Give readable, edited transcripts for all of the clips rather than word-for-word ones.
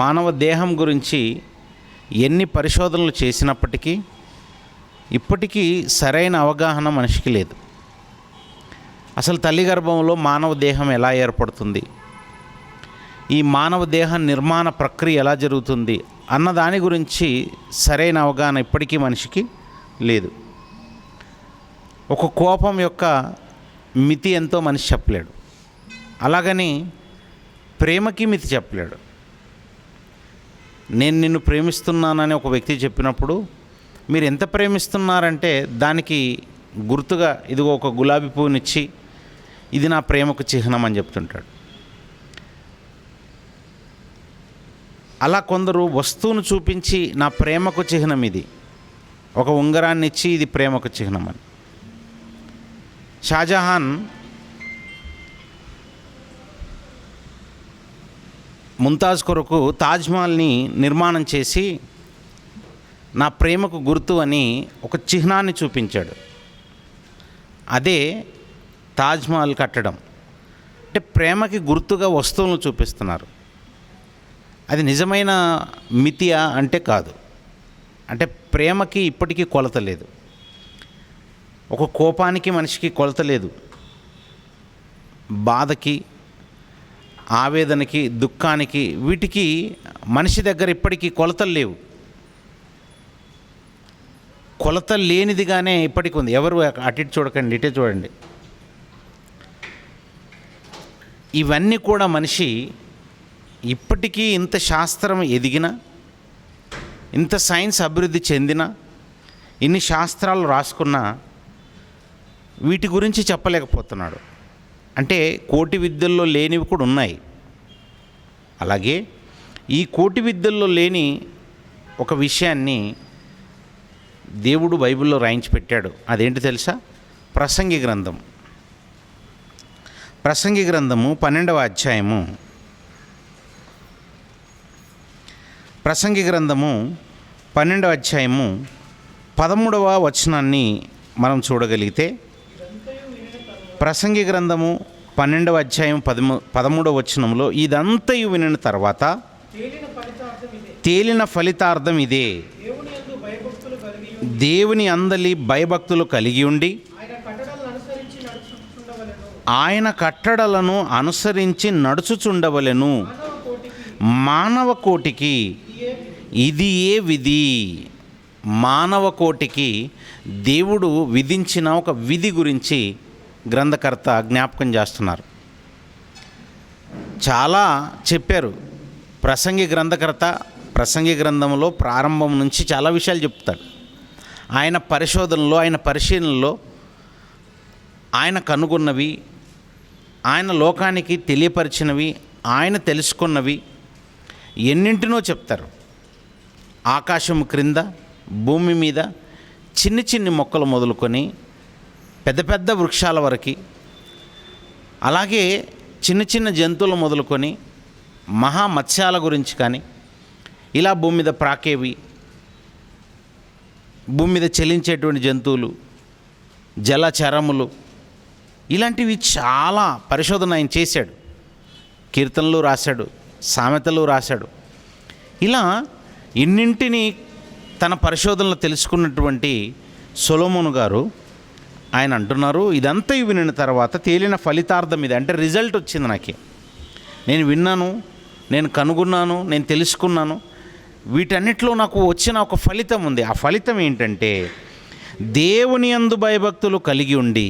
మానవ దేహం గురించి ఎన్ని పరిశోధనలు చేసినప్పటికీ ఇప్పటికీ సరైన అవగాహన మనిషికి లేదు. అసలు తల్లి గర్భంలో మానవ దేహం ఎలా ఏర్పడుతుంది, ఈ మానవ దేహ నిర్మాణ ప్రక్రియ ఎలా జరుగుతుంది అన్న దాని గురించి సరైన అవగాహన ఇప్పటికీ మనిషికి లేదు. ఒక కోపం యొక్క మితి ఎంతో మనిషి చెప్పలేడు, అలాగని ప్రేమకి మితి చెప్పలేడు. నేను నిన్ను ప్రేమిస్తున్నానని ఒక వ్యక్తి చెప్పినప్పుడు మీరు ఎంత ప్రేమిస్తున్నారంటే దానికి గుర్తుగా ఇదిగో ఒక గులాబీ పువ్వునిచ్చి ఇది నా ప్రేమకు చిహ్నం అని చెప్తుంటాడు. అలా కొందరు వస్తువును చూపించి నా ప్రేమకు చిహ్నం ఇది, ఒక ఉంగరాన్ని ఇచ్చి ఇది ప్రేమకు చిహ్నం అని. షాజహాన్ ముంతాజ్ కొరకు తాజ్మహల్ని నిర్మాణం చేసి నా ప్రేమకు గుర్తు అని ఒక చిహ్నాన్ని చూపించాడు. అదే తాజ్మహల్ కట్టడం. అంటే ప్రేమకి గుర్తుగా వస్తువులను చూపిస్తున్నారు. అది నిజమైన మితియా అంటే కాదు. అంటే ప్రేమకి ఇప్పటికీ కొలత లేదు. ఒక కోపానికి మనిషికి కొలత లేదు, బాధకి, ఆవేదనకి, దుఃఖానికి, వీటికి మనిషి దగ్గర ఇప్పటికీ కొలతలు లేవు. కొలత లేనిదిగానే ఇప్పటికి ఉంది. ఎవరు అటు చూడకండి, ఇటే చూడండి. ఇవన్నీ కూడా మనిషి ఇప్పటికీ ఇంత శాస్త్రం ఎదిగినా, ఇంత సైన్స్ అభివృద్ధి చెందినా, ఇన్ని శాస్త్రాలు రాసుకున్నా వీటి గురించి చెప్పలేకపోతున్నాడు. అంటే కోటి విద్యల్లో లేనివి కూడా ఉన్నాయి. అలాగే ఈ కోటి విద్యల్లో లేని ఒక విషయాన్ని దేవుడు బైబిల్లో రాయించి పెట్టాడు. అదేంటి తెలుసా? ప్రసంగి గ్రంథం. ప్రసంగి గ్రంథము 12వ అధ్యాయము. ప్రసంగి గ్రంథము 12వ అధ్యాయము 13వ వచనాన్ని మనం చూడగలిగితే, ప్రసంగి గ్రంథము 12వ అధ్యాయం 13వ వచనంలో ఇదంతయు వినిన తర్వాత తేలిన ఫలితార్థం ఇదే, దేవుని అందలి భయభక్తులు కలిగి ఉండి ఆయన కట్టడలను అనుసరించి నడుచుచుండవలెను. మానవ కోటికి ఇది ఏ విధి. మానవ కోటికి దేవుడు విధించిన ఒక విధి గురించి గ్రంథకర్త జ్ఞాపకం చేస్తున్నారు. చాలా చెప్పారు ప్రసంగి గ్రంథకర్త. ప్రసంగి గ్రంథంలో ప్రారంభం నుంచి చాలా విషయాలు చెప్తాడు. ఆయన పరిశోధనలో, ఆయన పరిశీలనలో ఆయన కనుగొన్నవి, ఆయన లోకానికి తెలియపరిచినవి, ఆయన తెలుసుకున్నవి ఎన్నింటినో చెప్తారు. ఆకాశం క్రింద, భూమి మీద చిన్ని చిన్ని మొక్కలు మొదలుకొని పెద్ద పెద్ద వృక్షాల వరకు, అలాగే చిన్న చిన్న జంతువులు మొదలుకొని మహామత్స్యాల గురించి కానీ, ఇలా భూమి మీద ప్రాకేవి, భూమి మీద చెలించేటువంటి జంతువులు, జలచరములు, ఇలాంటివి చాలా పరిశోధన ఆయన చేశాడు. కీర్తనలు రాశాడు, సామెతలు రాశాడు. ఇలా ఇన్నింటినీ తన పరిశోధనలో తెలుసుకున్నటువంటి సొలొమోను గారు ఆయన అంటున్నారు, ఇదంతా వినిన తర్వాత తేలిన ఫలితార్థం ఇది. అంటే రిజల్ట్ వచ్చింది. నాకే, నేను విన్నాను, నేను కనుగొన్నాను, నేను తెలుసుకున్నాను, వీటన్నిటిలో నాకు వచ్చిన ఒక ఫలితం ఉంది. ఆ ఫలితం ఏంటంటే దేవుని యందు భయభక్తులు కలిగి ఉండి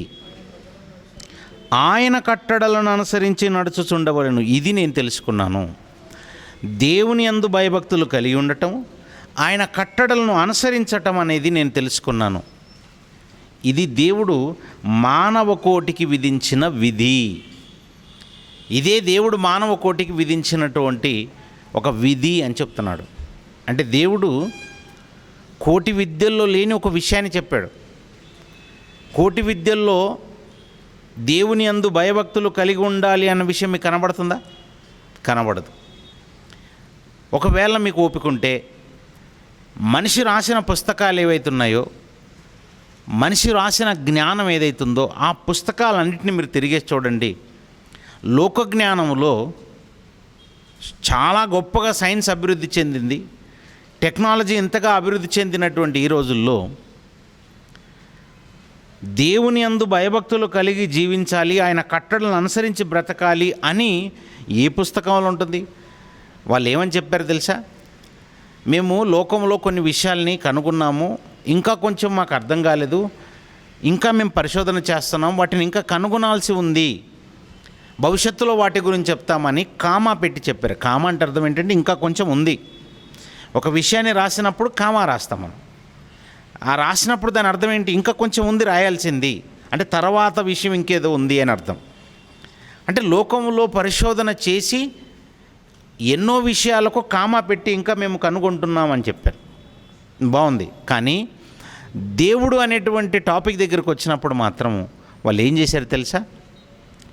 ఆయన కట్టడలను అనుసరించి నడుచుచుండవలెను. ఇది నేను తెలుసుకున్నాను. దేవుని యందు భయభక్తులు కలిగి ఉండటం, ఆయన కట్టడలను అనుసరించటం అనేది నేను తెలుసుకున్నాను. ఇది దేవుడు మానవ కోటికి విధించిన విధి. ఇదే దేవుడు మానవ కోటికి విధించినటువంటి ఒక విధి అని చెప్తున్నాడు. అంటే దేవుడు కోటి విద్యల్లో లేని ఒక విషయాన్ని చెప్పాడు. కోటి విద్యల్లో దేవుని యందు భయభక్తులు కలిగి ఉండాలి అన్న విషయం మీకు కనబడుతుందా? కనబడదు. ఒకవేళ మీకు ఓపిక ఉంటే మనిషి రాసిన పుస్తకాలు ఏవైతున్నాయో, మనిషి రాసిన జ్ఞానం ఏదైతుందో ఆ పుస్తకాలన్నింటినీ మీరు తిరిగేసి చూడండి. లోక జ్ఞానంలో చాలా గొప్పగా సైన్స్ అభివృద్ధి చెందింది, టెక్నాలజీ ఇంతగా అభివృద్ధి చెందినటువంటి ఈ రోజుల్లో దేవుని యందు భయభక్తులు కలిగి జీవించాలి, ఆయన కట్టడలను అనుసరించి బ్రతకాలి అని ఏ పుస్తకంలో ఉంటుంది? వాళ్ళు ఏమని చెప్పారు తెలుసా? మేము లోకంలో కొన్ని విషయాల్ని కనుగొన్నాము, ఇంకా కొంచెం మాకు అర్థం కాలేదు, ఇంకా మేము పరిశోధన చేస్తున్నాం, వాటిని ఇంకా కనుగొనాల్సి ఉంది, భవిష్యత్తులో వాటి గురించి చెప్తామని కామా పెట్టి చెప్పారు. కామా అంటే అర్థం ఏంటంటే ఇంకా కొంచెం ఉంది. ఒక విషయాన్ని రాసినప్పుడు కామా రాస్తాం మనం. ఆ రాసినప్పుడు దాని అర్థం ఏంటి? ఇంకా కొంచెం ఉంది రాయాల్సింది, అంటే తర్వాత విషయం ఇంకేదో ఉంది అని అర్థం. అంటే లోకంలో పరిశోధన చేసి ఎన్నో విషయాలకు కామా పెట్టి ఇంకా మేము కనుగొంటున్నామని చెప్పారు. బాగుంది. కానీ దేవుడు అనేటువంటి టాపిక్ దగ్గరికి వచ్చినప్పుడు మాత్రం వాళ్ళు ఏం చేశారు తెలుసా?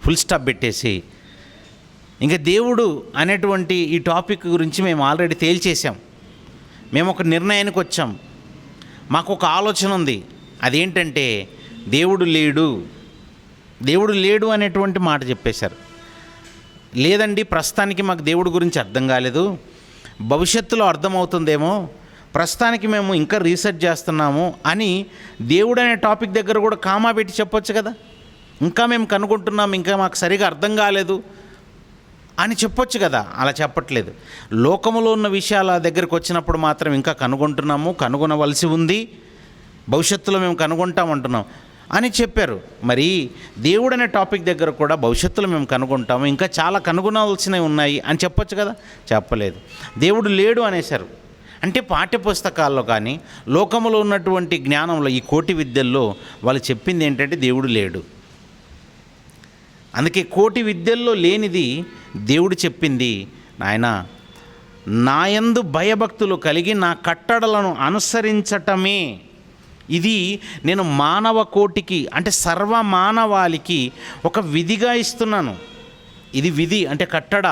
ఫుల్ స్టాప్ పెట్టేసి ఇంకా దేవుడు అనేటువంటి ఈ టాపిక్ గురించి మేము ఆల్రెడీ తేల్చేసాం, మేము ఒక నిర్ణయానికి వచ్చాం, మాకు ఒక ఆలోచన ఉంది. అదేంటంటే దేవుడు లేడు, దేవుడు లేడు అనేటువంటి మాట చెప్పేశారు. లేదండి, ప్రస్తుతానికి మాకు దేవుడి గురించి అర్థం కాలేదు, భవిష్యత్తులో అర్థమవుతుందేమో, ప్రస్తుతానికి మేము ఇంకా రీసెర్చ్ చేస్తున్నాము అని దేవుడు అనే టాపిక్ దగ్గర కూడా కామా పెట్టి చెప్పొచ్చు కదా. ఇంకా మేము కనుగొంటున్నాం, ఇంకా మాకు సరిగా అర్థం కాలేదు అని చెప్పొచ్చు కదా. అలా చెప్పట్లేదు. లోకములో ఉన్న విషయాల దగ్గరికి వచ్చినప్పుడు మాత్రం ఇంకా కనుగొంటున్నాము, కనుగొనవలసి ఉంది, భవిష్యత్తులో మేము కనుగొంటామంటున్నాం అని చెప్పారు. మరి దేవుడు అనే టాపిక్ దగ్గర కూడా భవిష్యత్తులో మేము కనుగొంటాము, ఇంకా చాలా కనుగొనవలసినవి ఉన్నాయి అని చెప్పొచ్చు కదా. చెప్పలేదు. దేవుడు లేడు అనేశారు. అంటే పాఠ్యపుస్తకాల్లో కానీ లోకములో ఉన్నటువంటి జ్ఞానంలో ఈ కోటి విద్యల్లో వాళ్ళు చెప్పింది ఏంటంటే దేవుడు లేడు. అందుకే కోటి విద్యల్లో లేనిది దేవుడు చెప్పింది, నాయనా నాయందు భయభక్తులు కలిగి నా కట్టడలను అనుసరించటమే, ఇది నేను మానవ కోటికి అంటే సర్వ మానవాళికి ఒక విధిగా ఇస్తున్నాను. ఇది విధి అంటే కట్టడ,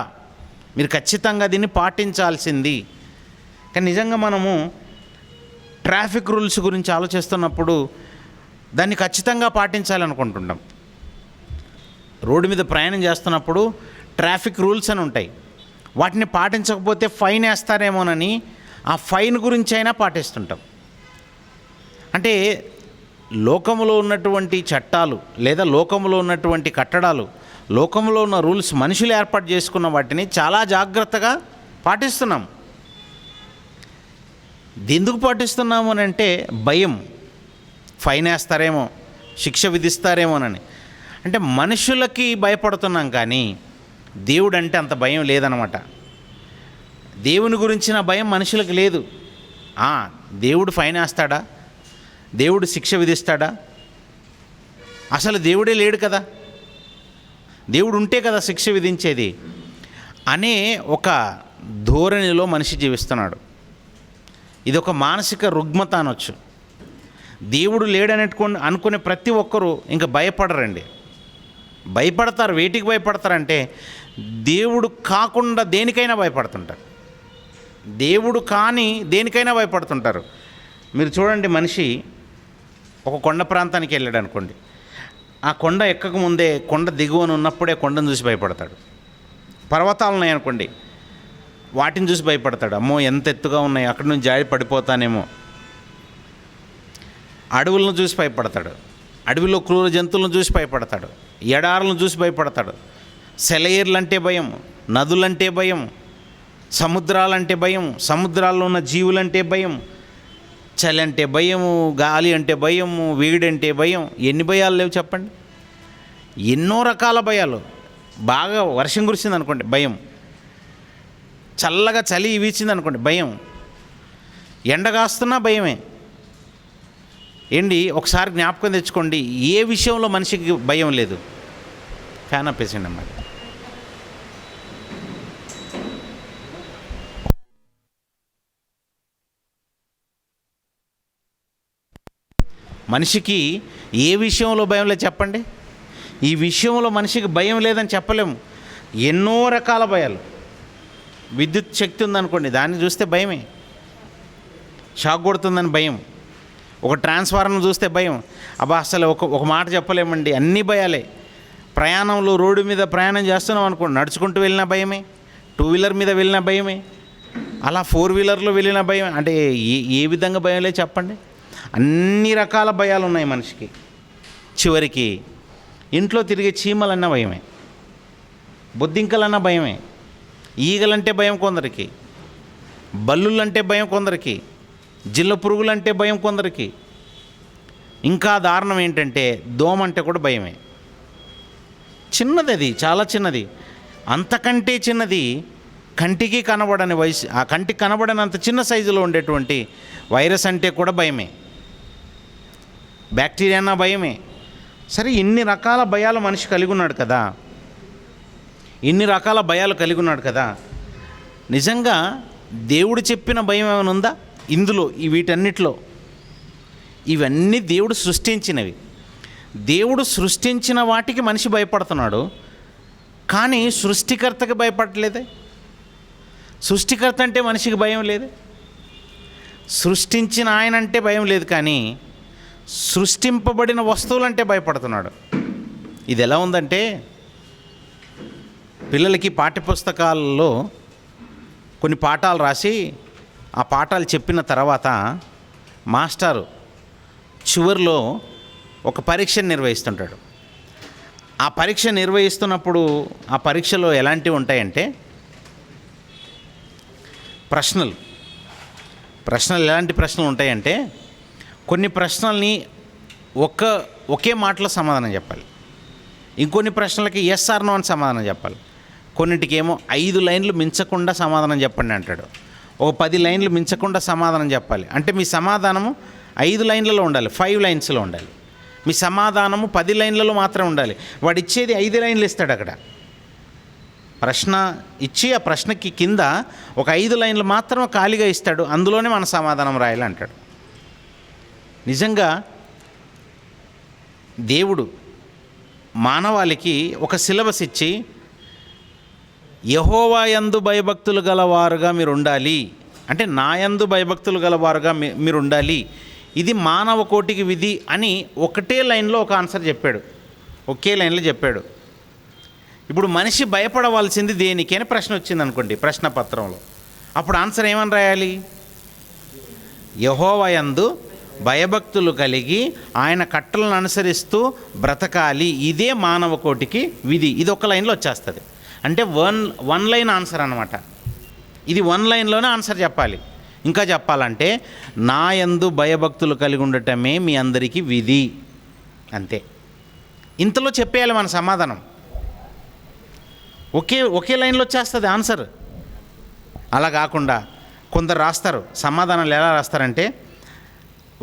మీరు ఖచ్చితంగా దీన్ని పాటించాల్సింది. కానీ నిజంగా మనము ట్రాఫిక్ రూల్స్ గురించి ఆలోచిస్తున్నప్పుడు దాన్ని ఖచ్చితంగా పాటించాలనుకుంటున్నాం. రోడ్డు మీద ప్రయాణం చేస్తున్నప్పుడు ట్రాఫిక్ రూల్స్ అని ఉంటాయి, వాటిని పాటించకపోతే ఫైన్ వేస్తారేమోనని ఆ ఫైన్ గురించి అయినా పాటిస్తుంటాం. అంటే లోకములో ఉన్నటువంటి చట్టాలు లేదా లోకములో ఉన్నటువంటి కట్టడాలు, లోకంలో ఉన్న రూల్స్ మనుషులు ఏర్పాటు చేసుకున్న వాటిని చాలా జాగ్రత్తగా పాటిస్తున్నాం. ఎందుకు పాటిస్తున్నాము అని అంటే భయం, ఫైన్ వేస్తారేమో, శిక్ష విధిస్తారేమోనని. అంటే మనుషులకి భయపడుతున్నాం, కానీ దేవుడు అంటే అంత భయం లేదనమాట. దేవుని గురించిన భయం మనుషులకు లేదు. దేవుడు ఫైన్ వేస్తాడా, దేవుడు శిక్ష విధిస్తాడా? అసలు దేవుడే లేడు కదా, దేవుడు ఉంటే కదా శిక్ష విధించేది అనే ఒక ధోరణిలో మనిషి జీవిస్తున్నాడు. ఇది ఒక మానసిక రుగ్మత అనొచ్చు. దేవుడు లేడనెట్టుకొని అనుకునే ప్రతి ఒక్కరూ ఇంకా భయపడరండి. భయపడతారు. వేటికి భయపడతారంటే దేవుడు కాకుండా దేనికైనా భయపడుతుంటారు, దేవుడు కాని దేనికైనా భయపడుతుంటారు. మీరు చూడండి, మనిషి ఒక కొండ ప్రాంతానికి వెళ్ళాడు అనుకోండి, ఆ కొండ ఎక్కక ముందే కొండ దిగువన ఉన్నప్పుడే కొండను చూసి భయపడతాడు. పర్వతాలు ఉన్నాయనుకోండి, వాటిని చూసి భయపడతాడు, అమ్మో ఎంత ఎత్తుగా ఉన్నాయి, అక్కడి నుంచి జారి పడిపోతానేమో. అడవులను చూసి భయపడతాడు, అడవిలో క్రూర జంతువులను చూసి భయపడతాడు, ఎడారులను చూసి భయపడతాడు, సెలయేర్లంటే భయం, నదులంటే భయం, సముద్రాలంటే భయం, సముద్రాల్లో ఉన్న జీవులంటే భయం, చలి అంటే భయము, గాలి అంటే భయము, వేడంటే భయం. ఎన్ని భయాలు లేవు చెప్పండి? ఎన్నో రకాల భయాలు. బాగా వర్షం కురిసింది అనుకోండి భయం, చల్లగా చలి వీచింది అనుకోండి భయం, ఎండ కాస్తున్నా భయమే. ఏంటి ఒకసారి జ్ఞాపకం తెచ్చుకోండి, ఏ విషయంలో మనిషికి భయం లేదు? ఫ్యాన్ ఆపేసిండి అన్నమాట. మనిషికి ఏ విషయంలో భయం లేదు చెప్పండి? ఈ విషయంలో మనిషికి భయం లేదని చెప్పలేము. ఎన్నో రకాల భయాలు. విద్యుత్ శక్తి ఉందనుకోండి, దాన్ని చూస్తే భయమే, షాక్ కొడుతుందని భయం. ఒక ట్రాన్స్ఫార్మర్ చూస్తే భయం. అబ్బా అసలు ఒక మాట చెప్పలేమండి, అన్ని భయాలే. ప్రయాణంలో రోడ్డు మీద ప్రయాణం చేస్తున్నాం అనుకోండి, నడుచుకుంటూ వెళ్ళినా భయమే, టూ వీలర్ మీద వెళ్ళిన భయమే, అలా ఫోర్ వీలర్లో వెళ్ళిన భయం. అంటే ఏ విధంగా భయం లేదు చెప్పండి? అన్ని రకాల భయాలు ఉన్నాయి మనిషికి. చివరికి ఇంట్లో తిరిగే చీమలన్న భయమే, బొద్దింకలన్న భయమే, ఈగలంటే భయం కొందరికి, బల్లులంటే భయం కొందరికి, జిల్ల పురుగులంటే భయం కొందరికి. ఇంకా దారుణం ఏంటంటే దోమ అంటే కూడా భయమే. చిన్నది, అది చాలా చిన్నది. అంతకంటే చిన్నది కంటికి కనబడని వయసు, ఆ కంటికి కనబడనంత చిన్న సైజులో ఉండేటువంటి వైరస్ అంటే కూడా భయమే, బ్యాక్టీరియా అన్న భయమే. సరే, ఇన్ని రకాల భయాలు మనిషి కలిగి ఉన్నాడు కదా, ఇన్ని రకాల భయాలు కలిగి ఉన్నాడు కదా. నిజంగా దేవుడు చెప్పిన భయం ఏమైనా ఉందా ఇందులో? వీటన్నిటిలో ఇవన్నీ దేవుడు సృష్టించినవి. దేవుడు సృష్టించిన వాటికి మనిషి భయపడుతున్నాడు, కానీ సృష్టికర్తకి భయపడలేదే. సృష్టికర్త అంటే మనిషికి భయం లేదు, సృష్టించిన ఆయన అంటే భయం లేదు, కానీ సృష్టింపబడిన వస్తువులంటే భయపడుతున్నాడు. ఇది ఎలా ఉందంటే, పిల్లలకి పాఠ్యపుస్తకాల్లో కొన్ని పాఠాలు రాసి ఆ పాఠాలు చెప్పిన తర్వాత మాస్టారు చివరిలో ఒక పరీక్షను నిర్వహిస్తుంటాడు. ఆ పరీక్ష నిర్వహిస్తున్నప్పుడు ఆ పరీక్షలో ఎలాంటివి ఉంటాయంటే ప్రశ్నలు ఎలాంటి ప్రశ్నలు ఉంటాయంటే, కొన్ని ప్రశ్నల్ని ఒకే మాటలో సమాధానం చెప్పాలి, ఇంకొన్ని ప్రశ్నలకి ఎస్ ఆర్ నో అని సమాధానం చెప్పాలి, కొన్నిటికేమో 5 లైన్లు మించకుండా సమాధానం చెప్పండి అంటాడు, ఒక 10 లైన్లు మించకుండా సమాధానం చెప్పాలి. అంటే మీ సమాధానము 5 లైన్లలో ఉండాలి, 5 లైన్స్లో ఉండాలి. మీ సమాధానము 10 లైన్లలో మాత్రం ఉండాలి. వాడు ఇచ్చేది 5 లైన్లు ఇస్తాడు. అక్కడ ప్రశ్న ఇచ్చి ఆ ప్రశ్నకి కింద ఒక 5 లైన్లు మాత్రం ఖాళీగా ఇస్తాడు, అందులోనే మన సమాధానం రాయాలి అంటాడు. నిజంగా దేవుడు మానవాళికి ఒక సిలబస్ ఇచ్చి, యెహోవా యందు భయభక్తులు గలవారుగా మీరు ఉండాలి, అంటే నా యందు భయభక్తులు గలవారుగా మీరు ఉండాలి, ఇది మానవ కోటికి విధి అని ఒకటే లైన్లో ఒక ఆన్సర్ చెప్పాడు, ఒకే లైన్లో చెప్పాడు. ఇప్పుడు మనిషి భయపడవలసింది దేనికి అని ప్రశ్న వచ్చింది అనుకోండి ప్రశ్న పత్రంలో, అప్పుడు ఆన్సర్ ఏమని రాయాలి? యెహోవా యందు భయభక్తులు కలిగి ఆయన కట్టలను అనుసరిస్తూ బ్రతకాలి, ఇదే మానవ కోటికి విధి. ఇది ఒక లైన్లో వచ్చేస్తుంది. అంటే వన్ లైన్ ఆన్సర్ అన్నమాట. ఇది 1 లైన్లోనే ఆన్సర్ చెప్పాలి. ఇంకా చెప్పాలంటే నా యందు భయభక్తులు కలిగి ఉండటమే మీ అందరికీ విధి, అంతే. ఇంతలో చెప్పేయాలి మన సమాధానం. ఒకే లైన్లో వచ్చేస్తుంది ఆన్సర్. అలా కాకుండా కొందరు రాస్తారు సమాధానాలు. ఎలా రాస్తారంటే,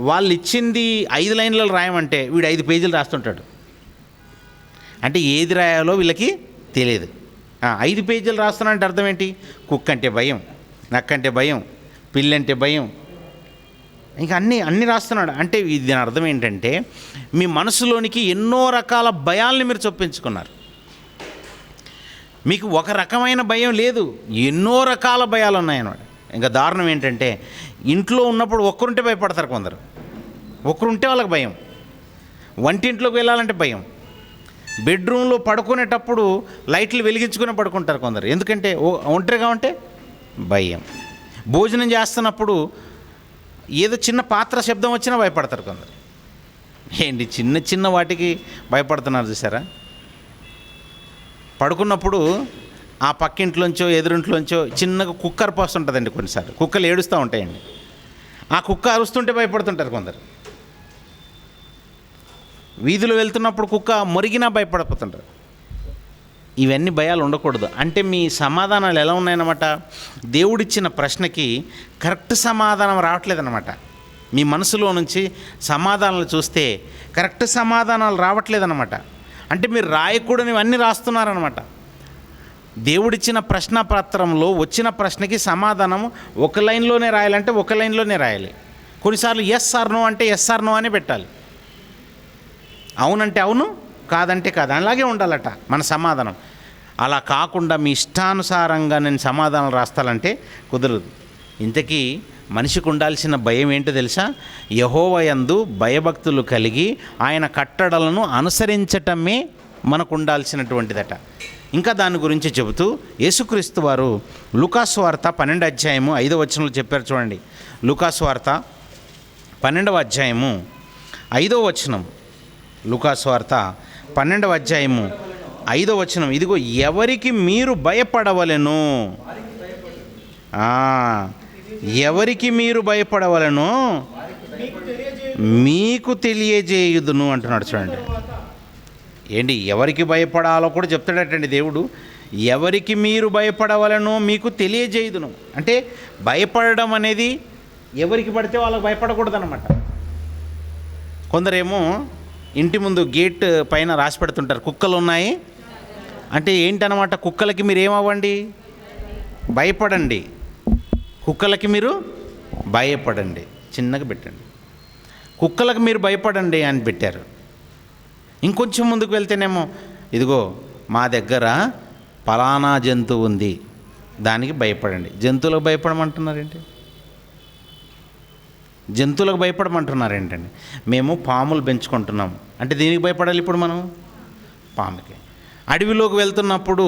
వాళ్ళు ఇచ్చింది 5 లైన్లలో రాయమంటే వీడు 5 పేజీలు రాస్తుంటాడు. అంటే ఏది రాయాలో వీళ్ళకి తెలియదు. 5 పేజీలు రాస్తున్నానంటే అర్థం ఏంటి? కుక్క అంటే భయం, నక్కంటే భయం, పిల్లంటే భయం, ఇంకా అన్నీ రాస్తున్నాడు. అంటే దీని అర్థం ఏంటంటే, మీ మనసులోనికి ఎన్నో రకాల భయాల్ని మీరు చొప్పించుకున్నారు. మీకు ఒక రకమైన భయం లేదు, ఎన్నో రకాల భయాలు ఉన్నాయన్నమాట. ఇంకా దారుణం ఏంటంటే, ఇంట్లో ఉన్నప్పుడు ఒక్కరుంటే భయపడతారు కొందరు, ఒక్కరుంటే వాళ్ళకి భయం. వంటింట్లోకి వెళ్ళాలంటే భయం. బెడ్రూమ్లో పడుకునేటప్పుడు లైట్లు వెలిగించుకుని పడుకుంటారు కొందరు, ఎందుకంటే ఒంటరిగా ఉంటే భయం. భోజనం చేస్తున్నప్పుడు ఏదో చిన్న పాత్ర శబ్దం వచ్చినా భయపడతారు కొందరు. ఏంటి చిన్న వాటికి భయపడుతున్నారు చూసారా? పడుకున్నప్పుడు ఆ పక్కింట్లోంచో ఎదురింట్లోంచో చిన్నగా కుక్క అరిపోస్తుంటుందండి. కొన్నిసార్లు కుక్కలు ఏడుస్తూ ఉంటాయండి. ఆ కుక్క అరుస్తుంటే భయపడుతుంటారు కొందరు. వీధులు వెళ్తున్నప్పుడు కుక్క మొరిగినా భయపడిపోతుంటారు. ఇవన్నీ భయాలు ఉండకూడదు. అంటే మీ సమాధానాలు ఎలా ఉన్నాయన్నమాట? దేవుడిచ్చిన ప్రశ్నకి కరెక్ట్ సమాధానం రావట్లేదన్నమాట. మీ మనసులో నుంచి సమాధానాలు చూస్తే కరెక్ట్ సమాధానాలు రావట్లేదన్నమాట. అంటే మీరు రాయకూడనివన్నీ రాస్తున్నారనమాట. దేవుడిచ్చిన ప్రశ్న పత్రంలో వచ్చిన ప్రశ్నకి సమాధానం ఒక లైన్లోనే రాయాలంటే ఒక లైన్లోనే రాయాలి. కొన్నిసార్లు ఎస్ ఆర్ నో అంటే ఎస్ ఆర్ నో అనే పెట్టాలి. అవునంటే అవును, కాదంటే కాదు, అలాగే ఉండాలట మన సమాధానం. అలా కాకుండా మీ ఇష్టానుసారంగా నేను సమాధానం రాస్తానంటే కుదరదు. ఇంతకీ మనిషికి ఉండాల్సిన భయం ఏంటో తెలుసా? యెహోవా యందు భయభక్తులు కలిగి ఆయన కట్టడలను అనుసరించటమే మనకు ఉండాల్సినటువంటిదట. ఇంకా దాని గురించి చెబుతూ యేసుక్రీస్తు వారు లూకాసు వార్త 12వ అధ్యాయము 5వ వచనంలో చెప్పారు చూడండి. లూకాసు వార్త 12వ అధ్యాయము 5వ వచనం. లూకాసు వార్త 12వ అధ్యాయము 5వ వచనం. ఇదిగో, ఎవరికి మీరు భయపడవలెను, ఎవరికి మీరు భయపడవలెను మీకు తెలియజేయుదును అంటున్నాడు చూడండి. ఏంటి, ఎవరికి భయపడాలో కూడా చెప్తాడటండి దేవుడు. ఎవరికి మీరు భయపడవలనో మీకు తెలియజేయుదును అంటే భయపడడం అనేది ఎవరికి పడితే వాళ్ళకి భయపడకూడదు అనమాట. కొందరేమో ఇంటి ముందు గేట్ పైన రాసి పెడుతుంటారు, కుక్కలు ఉన్నాయి అంటే ఏంటనమాట, కుక్కలకి మీరు ఏమవ్వండి, భయపడండి, కుక్కలకి మీరు భయపడండి, చిన్నగా పెట్టండి, కుక్కలకు మీరు భయపడండి అని పెట్టారు. ఇంకొంచెం ముందుకు వెళ్తేనేమో, ఇదిగో మా దగ్గర పలానా జంతువు ఉంది, దానికి భయపడండి. జంతువులకు భయపడమంటున్నారేంటి? జంతువులకు భయపడమంటున్నారేంటండి? మేము పాములు పెంచుకుంటున్నాము అంటే దీనికి భయపడాలి ఇప్పుడు మనం? పాముకి. అడవిలోకి వెళ్తున్నప్పుడు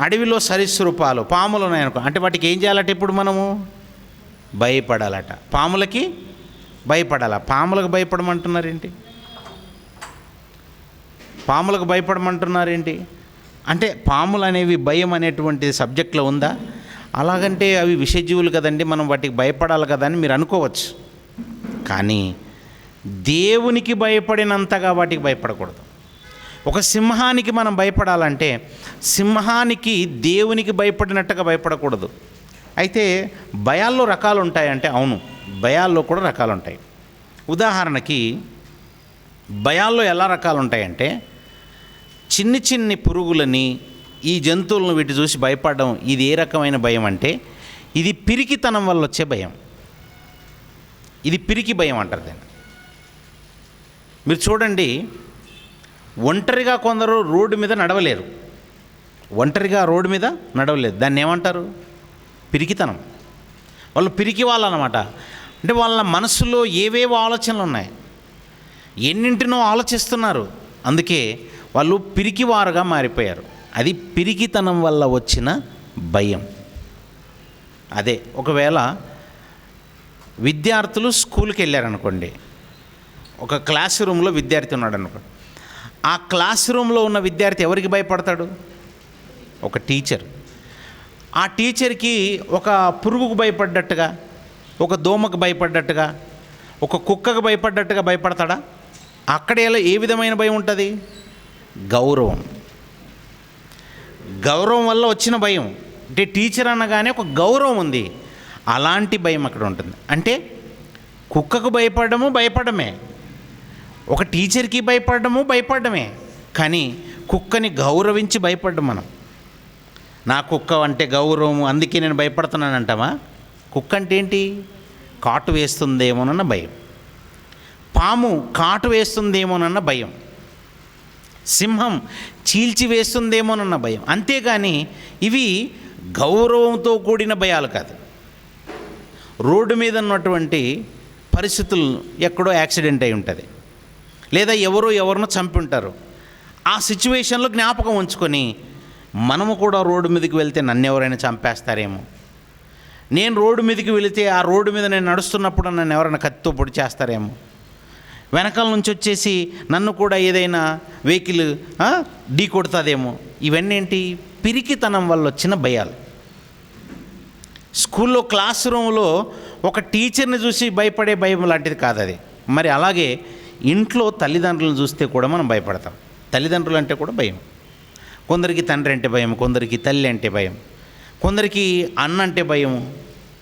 అడవిలో సరీసృపాలు పాములు ఉన్నాయనుకో అంటే వాటికి ఏం చేయాలట ఇప్పుడు మనము? భయపడాలట. పాములకి భయపడాల. పాములకు భయపడమంటున్నారేంటి? పాములకు భయపడమంటున్నారేంటి అంటే పాములు అనేవి భయం అనేటువంటి సబ్జెక్ట్లో ఉందా? అలాగంటే అవి విషజీవులు కదండి, మనం వాటికి భయపడాలి కదా అని మీరు అనుకోవచ్చు. కానీ దేవునికి భయపడినంతగా వాటికి భయపడకూడదు. ఒక సింహానికి మనం భయపడాలంటే సింహానికి దేవునికి భయపడినట్టుగా భయపడకూడదు. అయితే భయాల్లో రకాలు ఉంటాయంటే అవును, భయాల్లో కూడా రకాలు ఉంటాయి. ఉదాహరణకి భయాల్లో ఎలా రకాలు ఉంటాయంటే, చిన్ని చిన్ని పురుగులని, ఈ జంతువులను వీటి చూసి భయపడడం, ఇది ఏ రకమైన భయం అంటే ఇది పిరికితనం వల్ల వచ్చే భయం. ఇది పిరికి భయం అంటారు దాన్ని. మీరు చూడండి, ఒంటరిగా కొందరు రోడ్డు మీద నడవలేరు, ఒంటరిగా రోడ్డు మీద నడవలేరు, దాన్ని ఏమంటారు? పిరికితనం. వాళ్ళు పిరికి వాళ్ళు అన్నమాట. అంటే వాళ్ళ మనసులో ఏవేవో ఆలోచనలు ఉన్నాయి, ఎన్నింటినో ఆలోచిస్తున్నారు, అందుకే వాళ్ళు పిరికివారుగా మారిపోయారు. అది పిరికితనం వల్ల వచ్చిన భయం. అదే ఒకవేళ విద్యార్థులు స్కూల్కి వెళ్ళారనుకోండి, ఒక క్లాస్ రూమ్లో విద్యార్థి ఉన్నాడు అనుకోండి, ఆ క్లాస్ రూమ్లో ఉన్న విద్యార్థి ఎవరికి భయపడతాడు? ఒక టీచర్. ఆ టీచర్కి ఒక పురుగుకు భయపడ్డట్టుగా, ఒక దోమకు భయపడ్డట్టుగా, ఒక కుక్కకు భయపడ్డట్టుగా భయపడతాడా? అక్కడ ఏ విధమైన భయం ఉంటుంది? గౌరవం. గౌరవం వల్ల వచ్చిన భయం. అంటే టీచర్ అనగానే ఒక గౌరవం ఉంది, అలాంటి భయం అక్కడ ఉంటుంది. అంటే కుక్కకు భయపడము భయపడమే, ఒక టీచర్కి భయపడమే, కానీ కుక్కని గౌరవించి భయపడ్డం మనం. నా కుక్క అంటే గౌరవం, అందుకే నేను భయపడుతున్నానంటావా? కుక్క అంటే ఏంటి? కాటు వేస్తుందేమోనన్న భయం. పాము కాటు వేస్తుందేమోనన్న భయం. సింహం చీల్చి వేస్తుందేమోనన్న భయం. అంతేగాని ఇవి గౌరవంతో కూడిన భయాలు కాదు. రోడ్డు మీద ఉన్నటువంటి పరిస్థితులు, ఎక్కడో యాక్సిడెంట్ అయి ఉంటుంది, లేదా ఎవరినో చంపి ఉంటారు, ఆ సిచ్యువేషన్లో జ్ఞాపకం ఉంచుకొని మనము కూడా రోడ్డు మీదకి వెళ్తే నన్ను ఎవరైనా చంపేస్తారేమో, నేను రోడ్డు మీదకి వెళితే ఆ రోడ్డు మీద నేను నడుస్తున్నప్పుడు నన్ను ఎవరైనా కత్తితో పొడి చేస్తారేమో, వెనకాల నుంచి వచ్చేసి నన్ను కూడా ఏదైనా వెహికల్ ఢీ కొడుతుందేమో. ఇవన్నీ ఏంటి? పిరికితనం వల్ల వచ్చిన భయాలు. స్కూల్లో క్లాస్ రూమ్లో ఒక టీచర్ని చూసి భయపడే భయం లాంటిది కాదు అది. మరి అలాగే ఇంట్లో తల్లిదండ్రులను చూస్తే కూడా మనం భయపడతాం. తల్లిదండ్రులు అంటే కూడా భయం. కొందరికి తండ్రి అంటే భయం, కొందరికి తల్లి అంటే భయం, కొందరికి అన్న అంటే భయం.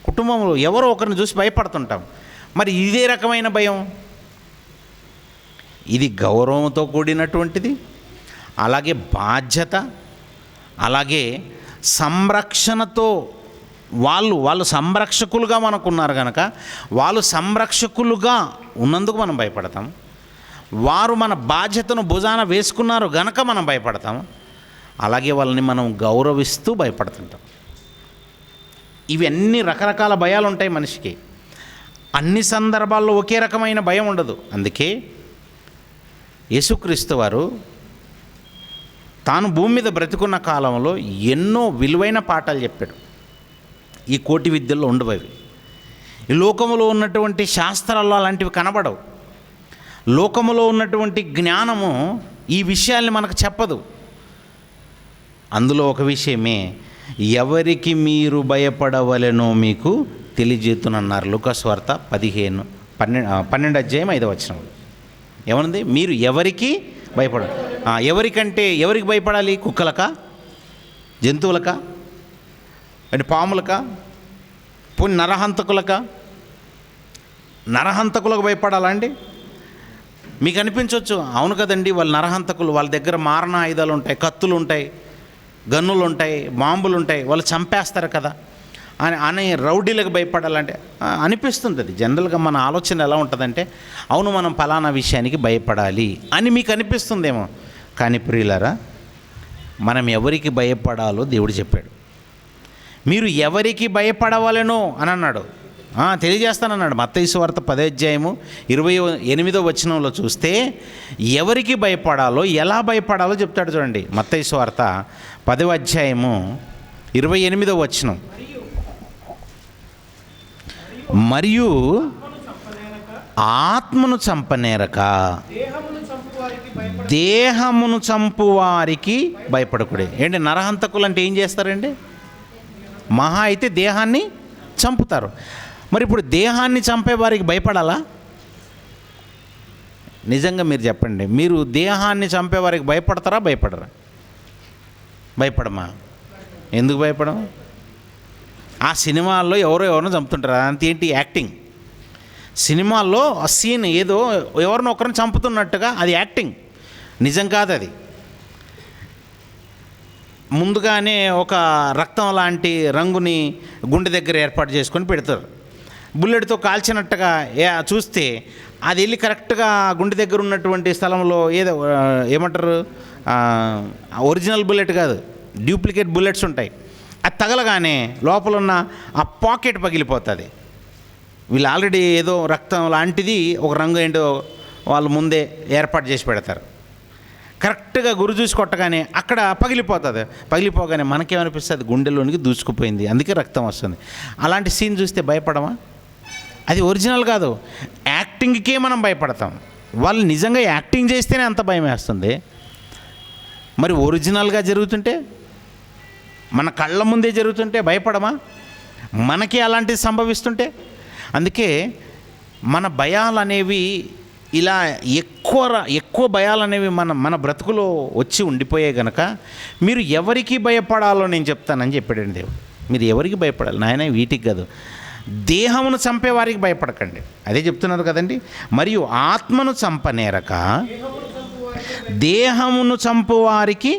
కుటుంబంలో ఎవరో ఒకరిని చూసి భయపడుతుంటాం. మరి ఇదే రకమైన భయం, ఇది గౌరవంతో కూడినటువంటిది, అలాగే బాధ్యత, అలాగే సంరక్షణతో. వాళ్ళు సంరక్షకులుగా మనకున్నారు కనుక, వాళ్ళు సంరక్షకులుగా ఉన్నందుకు మనం భయపడతాం. వారు మన బాధ్యతను భుజాన వేసుకున్నారు గనక మనం భయపడతాం. అలాగే వాళ్ళని మనం గౌరవిస్తూ భయపడుతుంటాం. ఇవన్నీ రకరకాల భయాలు ఉంటాయి మనిషికి. అన్ని సందర్భాల్లో ఒకే రకమైన భయం ఉండదు. అందుకే యేసుక్రీస్తు వారు తాను భూమి మీద బ్రతికున్న కాలంలో ఎన్నో విలువైన పాఠాలు చెప్పాడు. ఈ కోటి విద్యల్లో ఉండవు అవి. ఈ లోకములో ఉన్నటువంటి శాస్త్రాల్లో అలాంటివి కనబడవు. లోకములో ఉన్నటువంటి జ్ఞానము ఈ విషయాల్ని మనకు చెప్పదు. అందులో ఒక విషయమే, ఎవరికి మీరు భయపడవలెనో మీకు తెలియజేతునన్నారు. లూకాసు వార్త 12 అధ్యాయం 5వ వచనం. ఏమనుంది? మీరు ఎవరికి ఎవరికంటే ఎవరికి భయపడాలి? కుక్కలకా, జంతువులకా, అంటే పాములకా, పోనీ నరహంతకులకా? నరహంతకులకు భయపడాలా అండి? మీకు అనిపించవచ్చు, అవును కదండి వాళ్ళు నరహంతకులు, వాళ్ళ దగ్గర మారణ ఆయుధాలు ఉంటాయి, కత్తులు ఉంటాయి, గన్నులు ఉంటాయి, బాంబులు ఉంటాయి, వాళ్ళు చంపేస్తారు కదా అని రౌడీలకు భయపడాలంటే అనిపిస్తుంది. అది జనరల్గా మన ఆలోచన ఎలా ఉంటుందంటే, అవును మనం ఫలానా విషయానికి భయపడాలి అని మీకు అనిపిస్తుందేమో. కానీ ప్రియులారా, మనం ఎవరికి భయపడాలో దేవుడు చెప్పాడు. మీరు ఎవరికి భయపడవలెనో అని అన్నాడు, తెలియజేస్తానన్నాడు. మత్తయి సువార్త 10వ అధ్యాయము 28వ వచనంలో చూస్తే ఎవరికి భయపడాలో, ఎలా భయపడాలో చెప్తాడు. చూడండి, మత్తయి సువార్త 10వ అధ్యాయము 28వ వచనం. మరియు ఆత్మను చంపనేరక దేహమును చంపువారికి భయపడకూడదు. ఏంటి, నరహంతకులు అంటే ఏం చేస్తారండి? మహా అయితే దేహాన్ని చంపుతారు. మరి ఇప్పుడు దేహాన్ని చంపే వారికి భయపడాలా? నిజంగా మీరు చెప్పండి, మీరు దేహాన్ని చంపే వారికి భయపడతారా, భయపడరా? భయపడమా? ఎందుకు భయపడము? ఆ సినిమాల్లో ఎవరినో చంపుతుంటారు, అదంతేంటి యాక్టింగ్. సినిమాల్లో ఆ సీన్ ఏదో ఎవరినో ఒకరిని చంపుతున్నట్టుగా అది యాక్టింగ్, నిజం కాదు అది. ముందుగానే ఒక రక్తం లాంటి రంగుని గుండె దగ్గర ఏర్పాటు చేసుకొని పెడతారు. బుల్లెట్తో కాల్చినట్టుగా చూస్తే అది వెళ్ళి కరెక్ట్గా గుండె దగ్గర ఉన్నటువంటి స్థలంలో ఏదో ఏమంటారు, ఒరిజినల్ బుల్లెట్ కాదు, డూప్లికేట్ బుల్లెట్స్ ఉంటాయి. అది తగలగానే లోపల ఉన్న ఆ పాకెట్ పగిలిపోతుంది. వీళ్ళు ఆల్రెడీ ఏదో రక్తం లాంటిది ఒక రంగు ఏంటో వాళ్ళు ముందే ఏర్పాటు చేసి పెడతారు. కరెక్ట్గా గురి చూసి కొట్టగానే అక్కడ పగిలిపోతుంది. పగిలిపోగానే మనకేమనిపిస్తుంది, గుండెలోనికి దూసుకుపోయింది, అందుకే రక్తం వస్తుంది. అలాంటి సీన్ చూస్తే భయపడమా? అది ఒరిజినల్ కాదు, యాక్టింగ్కే మనం భయపడతాం. వాళ్ళు నిజంగా యాక్టింగ్ చేస్తేనే అంత భయం వేస్తుంది. మరి ఒరిజినల్గా జరుగుతుంటే, మన కళ్ళ ముందే జరుగుతుంటే భయపడమా? మనకి అలాంటిది సంభవిస్తుంటే. అందుకే మన భయాలు అనేవి ఇలా ఎక్కువ భయాలు అనేవి మన బ్రతుకులో వచ్చి ఉండిపోయే గనక మీరు ఎవరికి భయపడాలో నేను చెప్తానని చెప్పాడండి దేవుడు. మీరు ఎవరికి భయపడాలి నాయన? వీటికి కాదు, దేహమును చంపే వారికి భయపడకండి, అదే చెప్తున్నారు కదండి. మరియు ఆత్మను చంపనేరక దేహమును చంపువారికి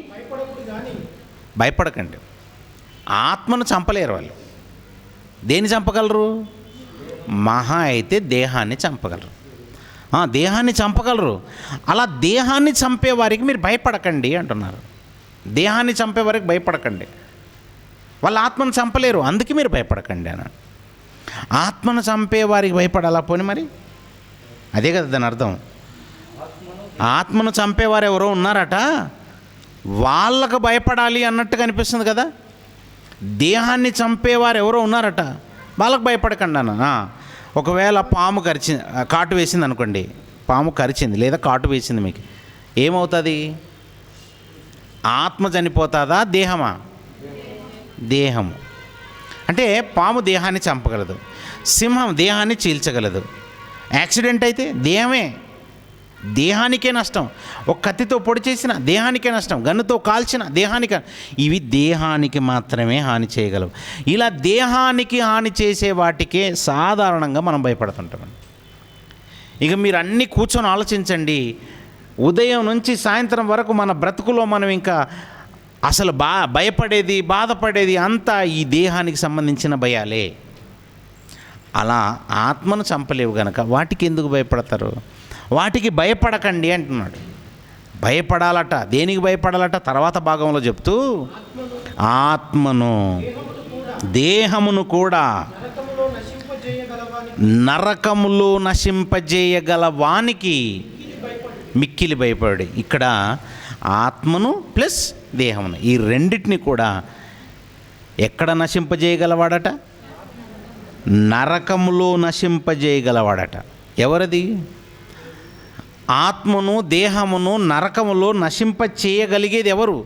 భయపడకండి. ఆత్మను చంపలేరు వాళ్ళు. దేన్ని చంపగలరు? మహా అయితే దేహాన్ని చంపగలరు. దేహాన్ని చంపగలరు. అలా దేహాన్ని చంపే వారికి మీరు భయపడకండి అంటున్నారు. దేహాన్ని చంపే వారికి భయపడకండి, వాళ్ళు ఆత్మను చంపలేరు, అందుకే మీరు భయపడకండి అన్నాడు. ఆత్మను చంపే వారికి భయపడాలా? పోనీ మరి అదే కదా దాని అర్థం. ఆత్మను చంపేవారు ఎవరో ఉన్నారట, వాళ్ళకు భయపడాలి అన్నట్టుగా అనిపిస్తుంది కదా. దేహాన్ని చంపేవారు ఎవరో ఉన్నారట, వాళ్ళకు భయపడకండి అన్న. ఒకవేళ పాము కాటు వేసింది అనుకోండి, పాము కరిచింది లేదా కాటు వేసింది, మీకు ఏమవుతుంది? ఆత్మ చనిపోతుందా, దేహమా? దేహము. అంటే పాము దేహాన్ని చంపగలదు, సింహం దేహాన్ని చీల్చగలదు. యాక్సిడెంట్ అయితే దేహానికే నష్టం. ఒక కత్తితో పొడి చేసిన దేహానికే నష్టం, గన్నుతో కాల్చిన దేహానికి. ఇవి దేహానికి మాత్రమే హాని చేయగలవు. ఇలా దేహానికి హాని చేసే వాటికే సాధారణంగా మనం భయపడుతుంటాం. ఇక మీరు అన్నీ కూర్చొని ఆలోచించండి, ఉదయం నుంచి సాయంత్రం వరకు మన బ్రతుకులో మనం ఇంకా అసలు భయపడేది, బాధపడేది అంతా ఈ దేహానికి సంబంధించిన భయాలే. అలా ఆత్మను చంపలేవు గనక వాటికి ఎందుకు భయపడతారు? వాటికి భయపడకండి అంటున్నాడు. భయపడాలట. దేనికి భయపడాలట? తర్వాత భాగంలో చెప్తూ, ఆత్మను దేహమును కూడా నరకములో నశింపజేయగల వానికి మిక్కిలి భయపడి. ఇక్కడ ఆత్మను ప్లస్ దేహమును, ఈ రెండింటిని కూడా ఎక్కడ నశింపజేయగలవాడట? నరకములో నశింపజేయగలవాడట. ఎవరది? ఆత్మను దేహమును నరకములో నశింపచేయగలిగేది ఎవరు?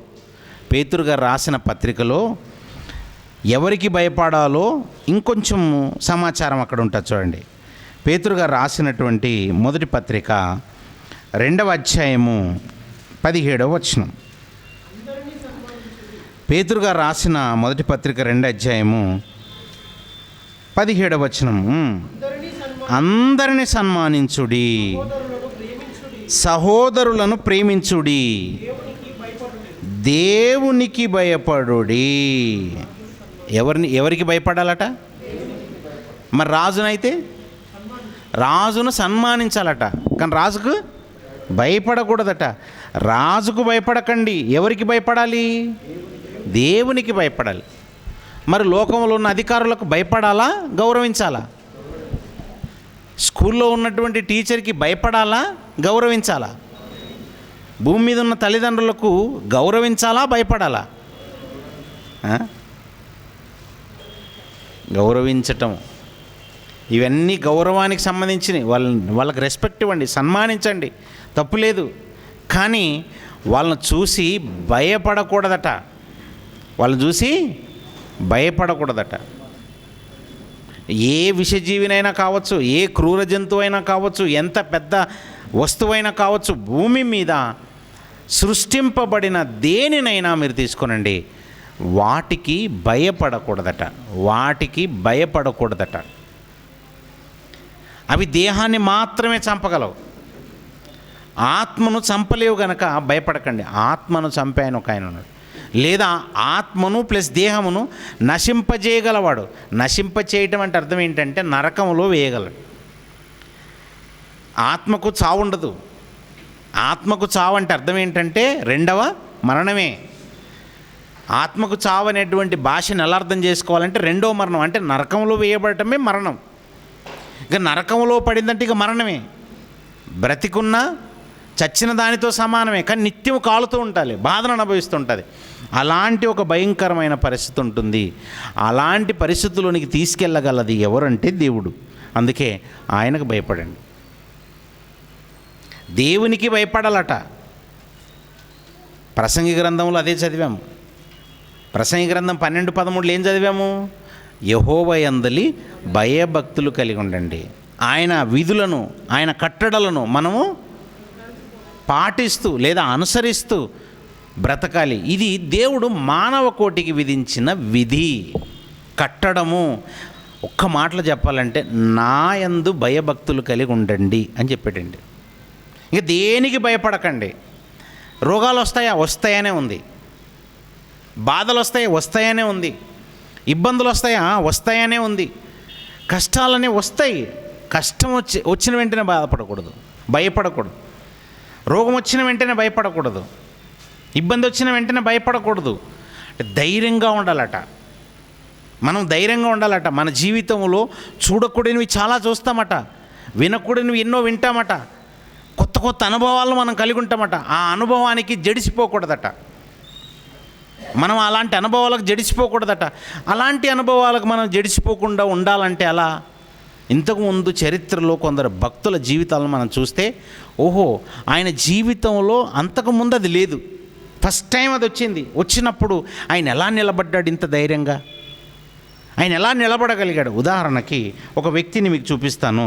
పేతురు గారు రాసిన పత్రికలో ఎవరికి భయపడాలో ఇంకొంచెం సమాచారం అక్కడ ఉంటుంది చూడండి. పేతురు గారు రాసినటువంటి మొదటి పత్రిక 2వ అధ్యాయము 17వ వచనం. పేతురు గారు రాసిన మొదటి పత్రిక 2వ అధ్యాయము 17వ వచనం. అందరిని సన్మానించుడి, సహోదరులను ప్రేమించుడి, దేవునికి భయపడుడి. ఎవరికి భయపడాలట? మరి రాజునైతే రాజును సన్మానించాలట, కానీ రాజుకు భయపడకూడదట. రాజుకు భయపడకండి. ఎవరికి భయపడాలి? దేవునికి భయపడాలి. మరి లోకంలో ఉన్న అధికారులకు భయపడాలా, గౌరవించాలా? స్కూల్లో ఉన్నటువంటి టీచర్కి భయపడాలా, గౌరవించాలా? భూమి మీద ఉన్న తల్లిదండ్రులకు గౌరవించాలా, భయపడాలా? గౌరవించటం, ఇవన్నీ గౌరవానికి సంబంధించినవి. వాళ్ళకి రెస్పెక్ట్ ఇవ్వండి, సన్మానించండి, తప్పులేదు. కానీ వాళ్ళని చూసి భయపడకూడదట. వాళ్ళని చూసి భయపడకూడదట. ఏ విషజీవినైనా కావచ్చు, ఏ క్రూర జంతువు అయినా కావచ్చు, ఎంత పెద్ద వస్తువైనా కావచ్చు, భూమి మీద సృష్టింపబడిన దేనినైనా మీరు తీసుకొనండి, వాటికి భయపడకూడదట. వాటికి భయపడకూడదట. అవి దేహాన్ని మాత్రమే చంపగలవు, ఆత్మను చంపలేవు గనక భయపడకండి. ఆత్మను చంపాయని ఒక ఆయన ఉన్నాడు. లేదా ఆత్మను ప్లస్ దేహమును నశింపజేయగలవాడు. నశింపచేయటం అంటే అర్థం ఏంటంటే నరకంలో వేయగలడు. ఆత్మకు చావు ఉండదు. ఆత్మకు చావు అంటే అర్థం ఏంటంటే రెండవ మరణమే. ఆత్మకు చావు అనేటువంటి భాషను ఎలా అర్థం చేసుకోవాలంటే రెండవ మరణం, అంటే నరకంలో వేయబడటమే మరణం. ఇక నరకంలో పడిందంటే ఇక మరణమే. బ్రతికున్నా చచ్చిన దానితో సమానమే, కానీ నిత్యం కాలుతూ ఉండాలి, బాధను అనుభవిస్తూ ఉంటుంది. అలాంటి ఒక భయంకరమైన పరిస్థితి ఉంటుంది. అలాంటి పరిస్థితుల్లోనికి తీసుకెళ్ళగలది ఎవరంటే దేవుడు. అందుకే ఆయనకు భయపడండి. దేవునికి భయపడాలట. ప్రసంగి గ్రంథంలో అదే చదివాము. ప్రసంగి గ్రంథం 12:13 ఏం చదివాము? యెహోవా యందలి భయభక్తులు కలిగి ఉండండి. ఆయన విధులను, ఆయన కట్టడలను మనము పాటిస్తూ లేదా అనుసరిస్తూ బ్రతకాలి. ఇది దేవుడు మానవ కోటికి విధించిన విధి, కట్టడము. ఒక్క మాటలో చెప్పాలంటే నా యందు భయభక్తులు కలిగి ఉండండి అని చెప్పాడండి. ఇక దేనికి భయపడకండి. రోగాలు వస్తాయనే ఉంది, బాధలు వస్తాయనే ఉంది, ఇబ్బందులు వస్తాయనే ఉంది, కష్టాలనే వస్తాయి. కష్టం వచ్చిన వెంటనే బాధపడకూడదు, భయపడకూడదు. రోగం వచ్చిన వెంటనే భయపడకూడదు, ఇబ్బంది వచ్చిన వెంటనే భయపడకూడదు. ధైర్యంగా ఉండాలట. మనం ధైర్యంగా ఉండాలట. మన జీవితంలో చూడకూడనివి చాలా చూస్తామట, వినకూడనివి ఎన్నో వింటామట, కొత్త కొత్త అనుభవాలను మనం కలిగి ఉంటామట. ఆ అనుభవానికి జడిసిపోకూడదట. మనం అలాంటి అనుభవాలకు జడిసిపోకూడదట. అలాంటి అనుభవాలకు మనం జడిసిపోకుండా ఉండాలంటే అలా ఇంతకుముందు చరిత్రలో కొందరు భక్తుల జీవితాలను మనం చూస్తే, ఓహో ఆయన జీవితంలో అంతకుముందు అది లేదు, ఫస్ట్ టైం అది వచ్చింది. వచ్చినప్పుడు ఆయన ఎలా నిలబడ్డాడు ఇంత ధైర్యంగా, ఆయన ఎలా నిలబడగలిగాడు? ఉదాహరణకి ఒక వ్యక్తిని మీకు చూపిస్తాను.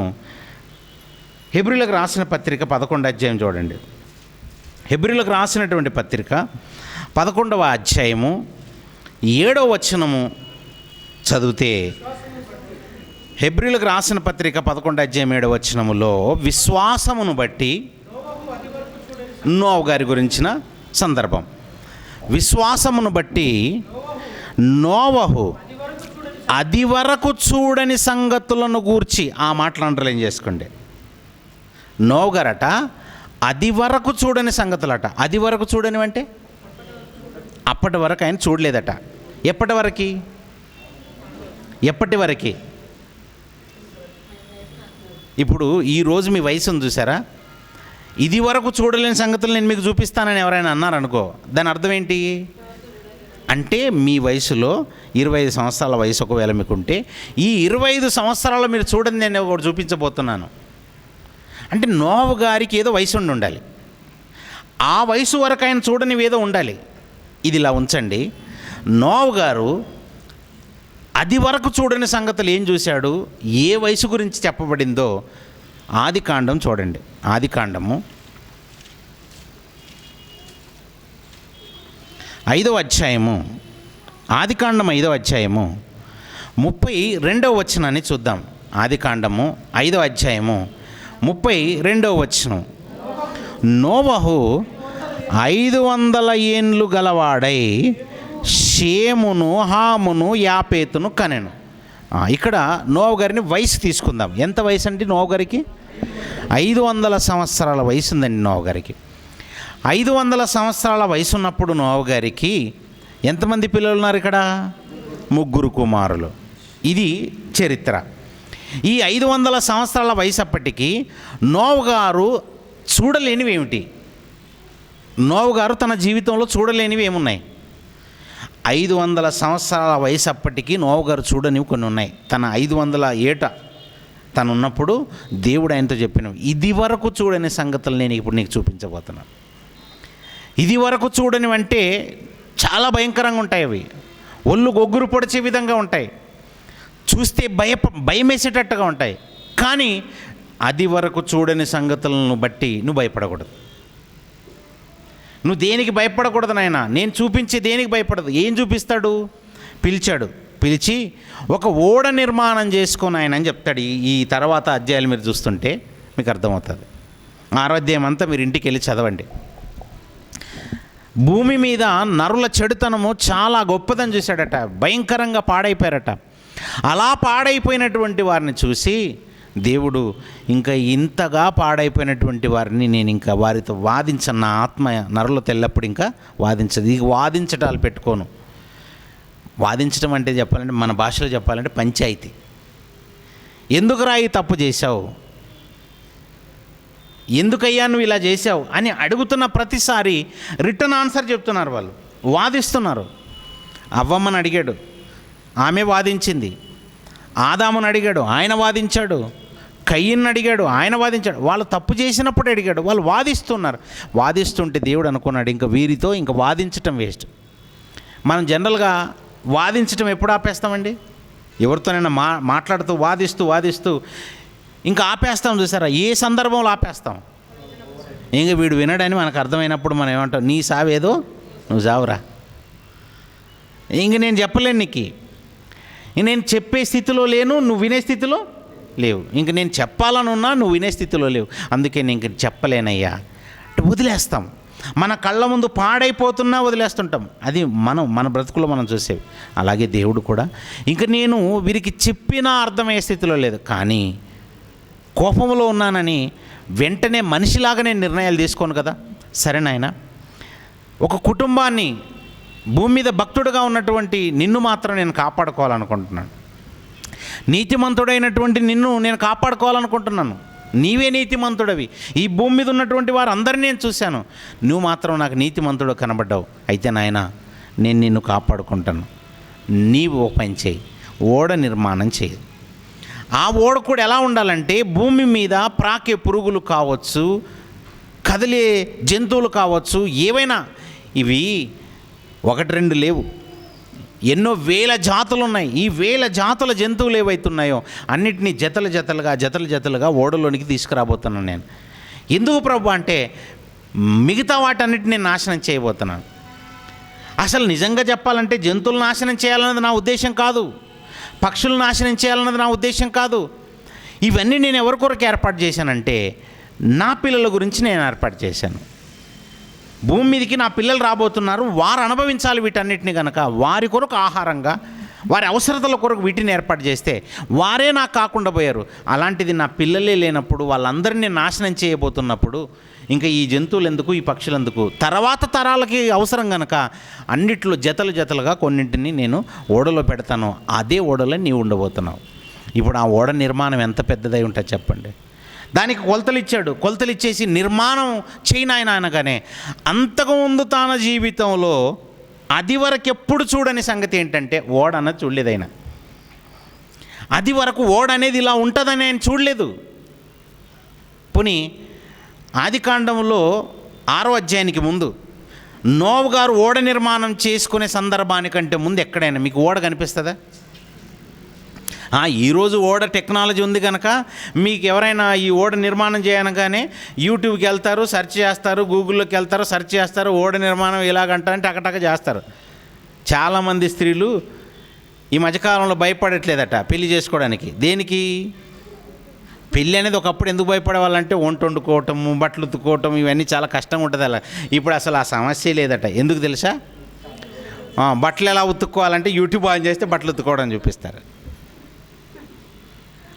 హెబ్రీలకు రాసిన పత్రిక 11వ అధ్యాయం చూడండి. హెబ్రీలకు రాసినటువంటి పత్రిక 11వ అధ్యాయము 7వ వచనము చదివితే, హెబ్రీలకు రాసిన పత్రిక 11వ అధ్యాయం 7వ వచనములో విశ్వాసమును బట్టి నోవహు గారి గురించిన సందర్భం. విశ్వాసమును బట్టి నోవహు అది వరకు చూడని సంగతులను గూర్చి, ఆ మాటలు అండర్లైన్ చేసుకోండి. నోవహు గారట అది వరకు చూడని సంగతులట. అది వరకు చూడనివంటే అప్పటి వరకు ఆయన చూడలేదట. ఎప్పటి వరకు? ఇప్పుడు ఈరోజు మీ వయసును చూసారా? ఇది వరకు చూడలేని సంగతులు నేను మీకు చూపిస్తానని ఎవరైనా అన్నారనుకో, దాని అర్థం ఏంటి అంటే మీ వయసులో 25 సంవత్సరాల వయసు ఒకవేళ మీకుంటే ఈ 25 సంవత్సరాలు మీరు చూడండి నేను ఒకటి చూపించబోతున్నాను అంటే నోవహు గారికి ఏదో వయసు ఉండాలి. ఆ వయసు వరకు ఆయన చూడనివి ఏదో ఉండాలి. ఇది ఇలా ఉంచండి. నోవహు గారు అది వరకు చూడని సంగతులు ఏం చూశాడు, ఏ వయసు గురించి చెప్పబడిందో ఆదికాండం చూడండి. ఆదికాండము 5వ అధ్యాయము, ఆదికాండం 5వ అధ్యాయము 32వ వచనాన్ని చూద్దాం. ఆదికాండము 5వ అధ్యాయము 32వ వచనం. నోవహు 500 ఏండ్లు గలవాడై షేమును, హామును, యాపేతును కనెను. ఇక్కడ నోవహు గారిని వయసు తీసుకుందాం. ఎంత వయసు అంటే నోవహు గారికి 500 సంవత్సరాల వయసు ఉందండి. నోవహు గారికి 500 సంవత్సరాల వయసు ఉన్నప్పుడు నోవహు గారికి ఎంతమంది పిల్లలు ఉన్నారు? ఇక్కడ 3 కుమారులు. ఇది చరిత్ర. ఈ 500 సంవత్సరాల వయసు అప్పటికి నోవహు గారు చూడలేనివి ఏమిటి? నోవహు గారు తన జీవితంలో చూడలేనివి ఏమున్నాయి? 500 సంవత్సరాల వయసు అప్పటికి నోవహు గారు చూడనివి కొన్ని ఉన్నాయి. తన 500 ఏట తను ఉన్నప్పుడు దేవుడు ఆయనతో చెప్పినవి, ఇది వరకు చూడని సంగతులు నేను ఇప్పుడు నీకు చూపించబోతున్నాను. ఇది వరకు చూడనివంటే చాలా భయంకరంగా ఉంటాయి. అవి ఒళ్ళు గొగ్గురు పొడిచే విధంగా ఉంటాయి, చూస్తే భయమేసేటట్టుగా ఉంటాయి. కానీ అది వరకు చూడని సంగతులను బట్టి నువ్వు భయపడకూడదు. నువ్వు దేనికి భయపడకూడదు నాయన. నేను చూపించే దేనికి భయపడదు. ఏం చూపిస్తాడు? పిలిచాడు. పిలిచి ఒక ఓడ నిర్మాణం చేసుకొని ఆయన అని చెప్తాడు. ఈ తర్వాత అధ్యాయాలు మీరు చూస్తుంటే మీకు అర్థమవుతుంది. 6వ అధ్యాయం అంతా మీరు ఇంటికి వెళ్ళి చదవండి. భూమి మీద నరుల చెడుతనము చాలా గొప్పదని చూశాడట. భయంకరంగా పాడైపోయారట. అలా పాడైపోయినటువంటి వారిని చూసి దేవుడు ఇంకా ఇంతగా పాడైపోయినటువంటి వారిని నేను ఇంకా వారితో వాదించను. నా ఆత్మ నరుల తెల్లప్పుడు ఇంకా వాదించదు. ఇక వాదించటాలు పెట్టుకోను. వాదించడం అంటే చెప్పాలంటే మన భాషలో చెప్పాలంటే పంచాయితీ. ఎందుకురా ఈ తప్పు చేశావు, ఎందుకయ్యా నువ్వు ఇలా చేశావు అని అడుగుతున్న ప్రతిసారి రిటర్న్ ఆన్సర్ చెప్తున్నారు. వాళ్ళు వాదిస్తున్నారు. అవ్వమ్మని అడిగాడు, ఆమె వాదించింది. ఆదాముని అడిగాడు, ఆయన వాదించాడు. కయ్యను అడిగాడు, ఆయన వాదించాడు. వాళ్ళు తప్పు చేసినప్పుడు అడిగాడు, వాళ్ళు వాదిస్తున్నారు. వాదిస్తుంటే దేవుడు అనుకున్నాడు ఇంకా వీరితో ఇంకా వాదించటం వేస్ట్. మనం జనరల్గా వాదించటం ఎప్పుడు ఆపేస్తామండి? ఎవరితోనైనా మాట్లాడుతూ వాదిస్తూ ఇంకా ఆపేస్తాం. చూసారా? ఏ సందర్భంలో ఆపేస్తాం? ఇంక వీడు వినడని మనకు అర్థమైనప్పుడు మనం ఏమంటాం, నీ సావేదో నువ్వు సావురా, ఇంక నేను చెప్పలేను నీకు, నేను చెప్పే స్థితిలో లేను, నువ్వు వినే స్థితిలో లేవు. ఇంక నేను చెప్పాలనున్నా నువ్వు వినే స్థితిలో లేవు, అందుకే నేను ఇంక చెప్పలేనయ్యా వదిలేస్తాం. మన కళ్ళ ముందు పాడైపోతున్నా వదిలేస్తుంటాం. అది మన బ్రతుకులో మనం చూసేవి. అలాగే దేవుడు కూడా ఇంక నేను వీరికి చెప్పినా అర్థమయ్యే స్థితిలో లేదు, కానీ కోపంలో ఉన్నానని వెంటనే మనిషిలాగానే నిర్ణయాలు తీసుకోను కదా. సరే నాయన, ఒక కుటుంబాన్ని, భూమి మీద భక్తుడుగా ఉన్నటువంటి నిన్ను మాత్రం నేను కాపాడుకోవాలనుకుంటున్నాను. నీతిమంతుడైనటువంటి నిన్ను నేను కాపాడుకోవాలనుకుంటున్నాను. నీవే నీతిమంతుడవి. ఈ భూమి మీద ఉన్నటువంటి వారు అందరినీ నేను చూశాను, నువ్వు మాత్రం నాకు నీతిమంతుడు కనబడ్డావు. అయితే నాయన నేను నిన్ను కాపాడుకుంటాను. నీవు ఒక పని చేయి, ఓడ నిర్మాణం చేయి. ఆ ఓడ కూడా ఎలా ఉండాలంటే భూమి మీద ప్రాకే పురుగులు కావచ్చు, కదిలే జంతువులు కావచ్చు, ఏవైనా, ఇవి 1-2 లేవు, ఎన్నో వేల జాతులు ఉన్నాయి. ఈ వేల జాతుల జంతువులు ఏవైతున్నాయో అన్నిటినీ జతలుగా ఓడలోనికి తీసుకురాబోతున్నాను నేను. ఎందుకు ప్రభు అంటే మిగతా వాటన్నిటిని నాశనం చేయబోతున్నాను. అసలు నిజంగా చెప్పాలంటే జంతువులు నాశనం చేయాలన్నది నా ఉద్దేశం కాదు, పక్షులు నాశనం చేయాలన్నది నా ఉద్దేశం కాదు. ఇవన్నీ నేను ఎవరి కొరకు ఏర్పాటు చేశానంటే నా పిల్లల గురించి నేను ఏర్పాటు చేశాను. భూమి మీదకి నా పిల్లలు రాబోతున్నారు, వారు అనుభవించాలి వీటన్నిటిని కనుక వారి కొరకు ఆహారంగా, వారి అవసరతల కొరకు వీటిని ఏర్పాటు చేస్తే వారే నాకు కాకుండా పోయారు. అలాంటిది నా పిల్లలే లేనప్పుడు, వాళ్ళందరినీ నాశనం చేయబోతున్నప్పుడు ఇంకా ఈ జంతువులు ఎందుకు, ఈ పక్షులు ఎందుకు? తర్వాత తరాలకి అవసరం కనుక అన్నిట్లో జతలుగా కొన్నింటిని నేను ఓడలో పెడతాను. అదే ఓడలో నీవు ఉండబోతున్నావు. ఇప్పుడు ఆ ఓడ నిర్మాణం ఎంత పెద్దదై ఉంటుంది చెప్పండి. దానికి కొలతలు ఇచ్చాడు. కొలతలు ఇచ్చేసి నిర్మాణం చేయను ఆయన అనగానే, అంతకుముందు తన జీవితంలో అది వరకు ఎప్పుడు చూడని సంగతి ఏంటంటే ఓడ అన్నది చూడలేదు ఆయన. అది వరకు ఓడ అనేది ఇలా ఉంటుందని ఆయన చూడలేదు. పోనీ ఆదికాండంలో 6వ అధ్యాయానికి ముందు నోవహు గారు ఓడ నిర్మాణం చేసుకునే సందర్భానికంటే ముందు ఎక్కడైనా మీకు ఓడ కనిపిస్తుందా? ఈరోజు ఓడ టెక్నాలజీ ఉంది కనుక మీకు ఎవరైనా ఈ ఓడ నిర్మాణం చేయనగానే యూట్యూబ్కి వెళ్తారు, సెర్చ్ చేస్తారు, గూగుల్లోకి వెళ్తారు, సెర్చ్ చేస్తారు, ఓడ నిర్మాణం ఇలాగంటే టకటక చేస్తారు. చాలామంది స్త్రీలు ఈ మధ్యకాలంలో భయపడట్లేదట పెళ్లి చేసుకోవడానికి. దేనికి? పెళ్ళి అనేది ఒకప్పుడు ఎందుకు భయపడేవాళ్ళంటే వంట వండుకోవటం, బట్టలు ఉతుక్కోవటం ఇవన్నీ చాలా కష్టంగా ఉంటుంది. అలా ఇప్పుడు అసలు ఆ సమస్య లేదట. ఎందుకు తెలుసా? బట్టలు ఎలా ఉతుక్కోవాలంటే యూట్యూబ్ ఆన్ చేస్తే బట్టలు ఉతుక్కోవడం చూపిస్తారు.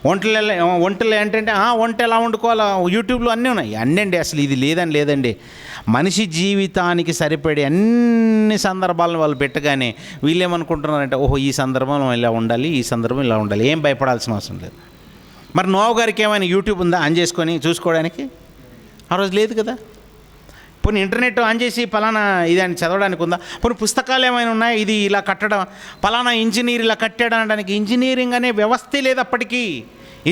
వంటలు ఏంటంటే వంట ఎలా వండుకోవాలా యూట్యూబ్లో అన్నీ ఉన్నాయి. అన్నీ అసలు ఇది లేదండి. మనిషి జీవితానికి సరిపడే అన్ని సందర్భాలను వాళ్ళు పెట్టగానే వీళ్ళు ఏమనుకుంటున్నారంటే, ఓహో ఈ సందర్భంలో ఇలా ఉండాలి, ఈ సందర్భం ఇలా ఉండాలి, ఏం భయపడాల్సిన అవసరం లేదు. మరి నోవహు గారికి ఏమైనా యూట్యూబ్ ఉందా ఆన్ చేసుకొని చూసుకోవడానికి? ఆ రోజు లేదు కదా. పోనీ ఇంటర్నెట్ ఆన్ చేసి పలానా ఇది అని చదవడానికి ఉందా? పోనీ పుస్తకాలు ఏమైనా ఉన్నాయా? ఇది ఇలా కట్టడం, పలానా ఇంజనీర్ ఇలా కట్టాడు అనడానికి ఇంజనీరింగ్ అనే వ్యవస్థే లేదు అప్పటికీ.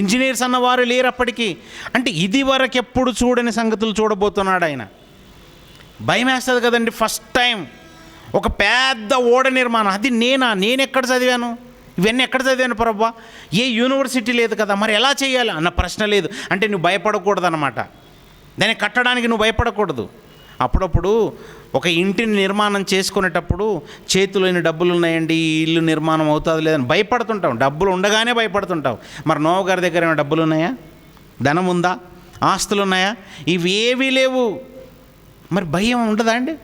ఇంజనీర్స్ అన్నవారు లేరు అప్పటికి. అంటే ఇది వరకు ఎప్పుడు చూడని సంగతులు చూడబోతున్నాడు ఆయన. భయం వేస్తుంది కదండి. ఫస్ట్ టైం ఒక పెద్ద ఓడ నిర్మాణం. అది నేను ఎక్కడ చదివాను? ఇవన్నీ ఎక్కడ చదివాను ప్రభువా? ఏ యూనివర్సిటీ లేదు కదా, మరి ఎలా చేయాలి అన్న ప్రశ్న లేదు. అంటే నువ్వు భయపడకూడదు అన్నమాట. దాన్ని కట్టడానికి నువ్వు భయపడకూడదు. అప్పుడప్పుడు ఒక ఇంటిని నిర్మాణం చేసుకునేటప్పుడు చేతిలోని డబ్బులు ఉన్నాయండి, ఈ ఇల్లు నిర్మాణం అవుతుంది లేదని భయపడుతుంటాం. డబ్బులు ఉండగానే భయపడుతుంటావు. మరి నోవహు గారి దగ్గర ఏమైనా డబ్బులు ఉన్నాయా? ధనం ఉందా? ఆస్తులు ఉన్నాయా? ఇవేవీ లేవు. మరి భయం ఉండదా అండి?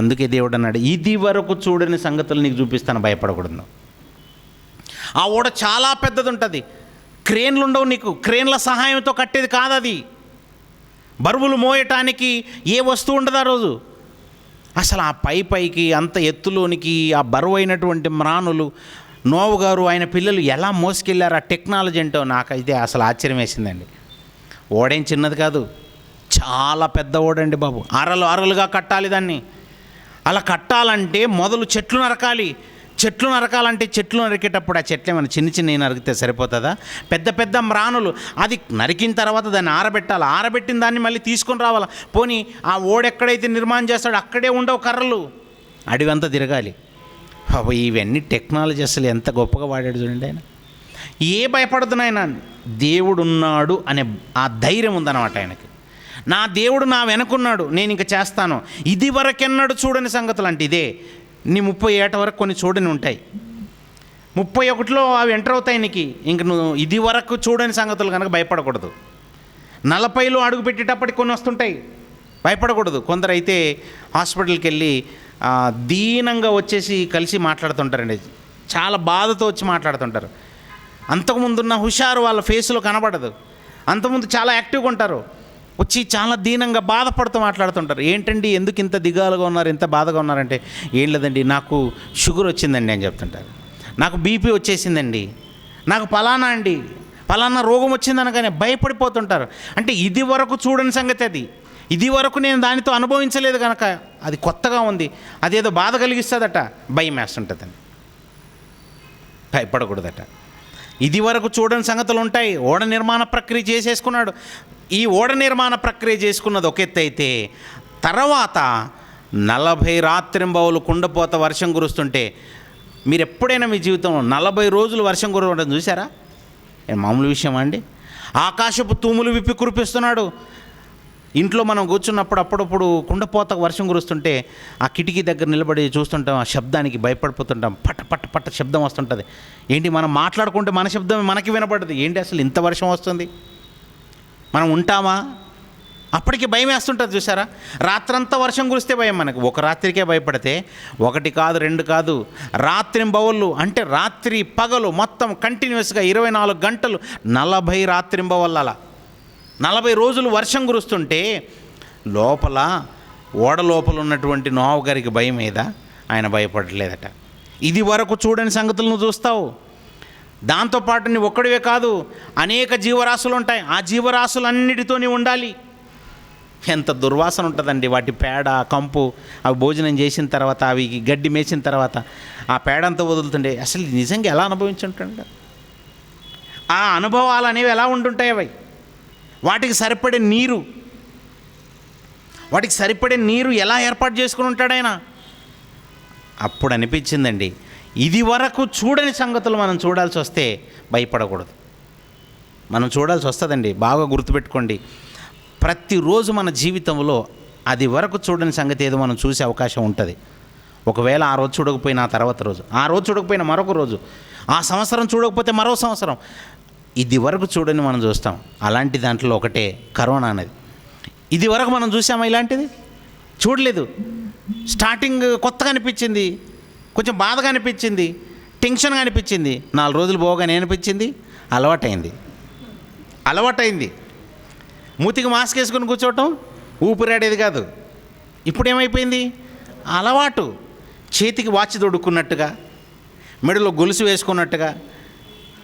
అందుకే దేవుడు అన్నాడు, ఇది వరకు చూడని సంగతులు నీకు చూపిస్తాను, భయపడకూడదు. ఆ ఓడ చాలా పెద్దది ఉంటుంది. క్రేన్లు ఉండవు నీకు. క్రేన్ల సహాయంతో కట్టేది కాదు అది. బరువులు మోయటానికి ఏ వస్తువు ఉండదు ఆ రోజు. అసలు ఆ పైకి అంత ఎత్తులోనికి ఆ బరువు అయినటువంటి మ్రానులు నోవహు గారు ఆయన పిల్లలు ఎలా మోసుకెళ్ళారు? ఆ టెక్నాలజీ ఏంటో నాకైతే అసలు ఆశ్చర్యం వేసిందండి. ఓడేం చిన్నది కాదు, చాలా పెద్ద ఓడండి బాబు. అరలుగా కట్టాలి దాన్ని. అలా కట్టాలంటే మొదలు చెట్లు నరకాలి. చెట్లు నరికేటప్పుడు ఆ చెట్లు ఏమైనా చిన్న నరికితే సరిపోతుందా? పెద్ద మ్రానులు. అది నరికిన తర్వాత దాన్ని ఆరబెట్టాలి. ఆరబెట్టిన దాన్ని మళ్ళీ తీసుకొని రావాలి. పోనీ ఆ ఓడెక్కడైతే నిర్మాణం చేస్తాడో అక్కడే ఉండవు కర్రలు, అడివంతా తిరగాలి. ఇవన్నీ టెక్నాలజీ అసలు ఎంత గొప్పగా వాడాడు చూడండి ఆయన. ఏ భయపడుతున్నాయన? దేవుడున్నాడు అనే ఆ ధైర్యం ఉందన్నమాట ఆయనకి. నా దేవుడు నా వెనకున్నాడు, నేను ఇంక చేస్తాను. ఇది వరకెన్నడు చూడని సంగతులు అంటే ఇదే. నీ 30 ఏట వరకు కొన్ని చూడని ఉంటాయి, 31లో అవి ఎంటర్ అవుతాయి నీకు. ఇంక నువ్వు ఇది వరకు చూడని సంగతులు కనుక భయపడకూడదు. 40లో అడుగు పెట్టేటప్పటికి కొన్ని వస్తుంటాయి, భయపడకూడదు. కొందరు అయితే హాస్పిటల్కి వెళ్ళి దీనంగా వచ్చేసి కలిసి మాట్లాడుతుంటారండి. చాలా బాధతో వచ్చి మాట్లాడుతుంటారు. అంతకుముందున్న హుషారు వాళ్ళ ఫేస్లో కనబడదు. అంతకుముందు చాలా యాక్టివ్గా ఉంటారు. వచ్చి చాలా దీనంగా బాధపడుతూ మాట్లాడుతుంటారు. ఏంటండి ఎందుకు ఇంత దిగాలుగా ఉన్నారు, ఇంత బాధగా ఉన్నారంటే, ఏం లేదండి నాకు షుగర్ వచ్చిందండి అని చెప్తుంటారు. నాకు బీపీ వచ్చేసిందండి, నాకు పలానా రోగం వచ్చిందనగానే భయపడిపోతుంటారు. అంటే ఇది వరకు చూడని సంగతి అది. ఇది వరకు నేను దానితో అనుభవించలేదు కనుక అది కొత్తగా ఉంది, అదేదో బాధ కలిగిస్తుందట, భయం వేస్తుంటుందని. భయపడకూడదట. ఇది వరకు చూడని సంగతులు ఉంటాయి. ఓడ నిర్మాణ ప్రక్రియ చేసేసుకున్నాడు. ఈ ఓడ నిర్మాణ ప్రక్రియ చేసుకున్నది ఒక ఎత్తు అయితే, తర్వాత 40 రాత్రింబవలు కుండపోత వర్షం కురుస్తుంటే, మీరు ఎప్పుడైనా మీ జీవితంలో 40 రోజులు వర్షం కురవడం చూసారా? మామూలు విషయం అండి. ఆకాశపు తూములు విప్పి కురిపిస్తున్నాడు. ఇంట్లో మనం కూర్చున్నప్పుడు అప్పుడప్పుడు కుండపోత వర్షం కురుస్తుంటే ఆ కిటికీ దగ్గర నిలబడి చూస్తుంటాం. ఆ శబ్దానికి భయపడిపోతుంటాం. పట్ట శబ్దం వస్తుంటుంది. ఏంటి మనం మాట్లాడుకుంటే మన శబ్దం మనకి వినపడుతుంది. ఏంటి అసలు ఇంత వర్షం వస్తుంది, మనం ఉంటామా? అప్పటికి భయం వేస్తుంటుంది చూసారా? రాత్రంతా వర్షం కురిస్తే భయం మనకు. ఒక రాత్రికే భయపడితే 1 కాదు 2 కాదు, రాత్రింబవళ్ళు అంటే రాత్రి పగలు మొత్తం కంటిన్యూస్గా 24 గంటలు 40 రాత్రింబవళ్ళు, అలా 40 రోజులు వర్షం కురుస్తుంటే లోపల ఓడ లోపల ఉన్నటువంటి నోవహు గారికి భయం మీద ఆయన భయపడలేదట. ఇది వరకు చూడని సంగతులను చూస్తావు. దాంతోపాటు నీ ఒక్కడివే కాదు, అనేక జీవరాశులు ఉంటాయి. ఆ జీవరాశులన్నిటితో నీవు ఉండాలి. ఎంత దుర్వాసన ఉంటుందండి వాటి పేడ, కంపు. అవి భోజనం చేసిన తర్వాత, అవి గడ్డి మేసిన తర్వాత ఆ పేడంతా వదులుతుండే. అసలు నిజంగా ఎలా అనుభవించుంటాడు? ఆ అనుభవాలు అనేవి ఎలా ఉంటుంటాయి? అవి వాటికి సరిపడే నీరు ఎలా ఏర్పాటు చేసుకుని ఉంటాడు ఆయన? అప్పుడు అనిపించిందండి, ఇది వరకు చూడని సంగతులు మనం చూడాల్సి వస్తే భయపడకూడదు. మనం చూడాల్సి వస్తుందండి. బాగా గుర్తుపెట్టుకోండి, ప్రతిరోజు మన జీవితంలో అది వరకు చూడని సంగతి ఏదో మనం చూసే అవకాశం ఉంటుంది. ఒకవేళ ఆ రోజు చూడకపోయినా ఆ తర్వాత రోజు, ఆ రోజు చూడకపోయినా మరొక రోజు, ఆ సంవత్సరం చూడకపోతే మరో సంవత్సరం, ఇది వరకు చూడని మనం చూస్తాం. అలాంటి దాంట్లో ఒకటే కరోనా అనేది. ఇది వరకు మనం చూసామా? ఇలాంటిది చూడలేదు. స్టార్టింగ్ కొత్తగా అనిపించింది, కొంచెం బాధగా అనిపించింది, టెన్షన్గా అనిపించింది. 4 రోజులు పోగానే అనిపించింది, అలవాటైంది. మూతికి మాస్క్ వేసుకొని కూర్చోవటం ఊపిరాడేది కాదు. ఇప్పుడు ఏమైపోయింది? అలవాటు. చేతికి వాచ్ తొడుక్కున్నట్టుగా, మెడలో గొలుసు వేసుకున్నట్టుగా,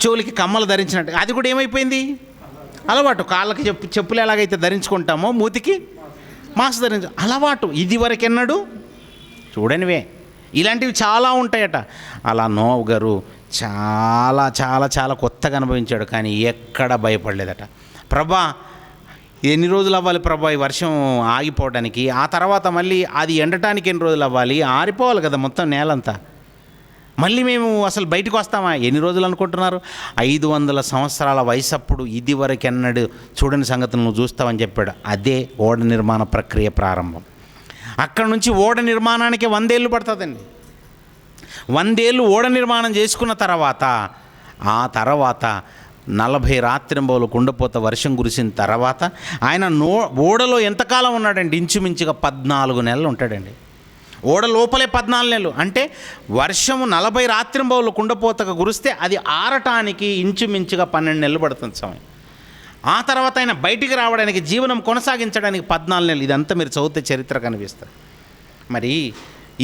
చెవులకి కమ్మలు ధరించినట్టుగా, అది కూడా ఏమైపోయింది? అలవాటు. కాళ్ళకి చెప్పులు ఎలాగైతే ధరించుకుంటామో మూతికి మాస్క్ అలవాటు. ఇది వరకెన్నడు చూడనివే. ఇలాంటివి చాలా ఉంటాయట. అలా నోవహు గారు చాలా చాలా చాలా కొత్తగా అనుభవించాడు, కానీ ఎక్కడ భయపడలేదట. ప్రభా, ఎన్ని రోజులు అవ్వాలి ప్రభా ఈ వర్షం ఆగిపోవడానికి? ఆ తర్వాత మళ్ళీ అది ఎండటానికి ఎన్ని రోజులు అవ్వాలి? ఆరిపోవాలి కదా మొత్తం నేలంతా. మళ్ళీ మేము అసలు బయటకు వస్తామా? ఎన్ని రోజులు అనుకుంటున్నారు? 500 సంవత్సరాల వయసప్పుడు ఇది వరకెన్నడు చూడని సంగతులు నువ్వు చూస్తావని చెప్పాడు. అదే ఓడ నిర్మాణ ప్రక్రియ ప్రారంభం. అక్కడ నుంచి ఓడ నిర్మాణానికి 100 ఏళ్ళు పడుతుందండి. 100 ఏళ్ళు ఓడ నిర్మాణం చేసుకున్న తర్వాత, ఆ తర్వాత 40 రాత్రింబవులు కుండపోత వర్షం కురిసిన తర్వాత ఆయన ఓడలో ఎంతకాలం ఉన్నాడండి? ఇంచుమించుగా 14 నెలలు ఉంటాడండి. ఓడ లోపలే 14 నెలలు. అంటే వర్షము 40 రాత్రింబవులు కుండపోతగా కురిస్తే అది ఆరటానికి ఇంచుమించుగా 12 నెలలు పడుతుంది సమయం. ఆ తర్వాత ఆయన బయటికి రావడానికి, జీవనం కొనసాగించడానికి 14 నెలలు. ఇదంతా మీరు చదివితే చరిత్ర కనిపిస్తుంది. మరి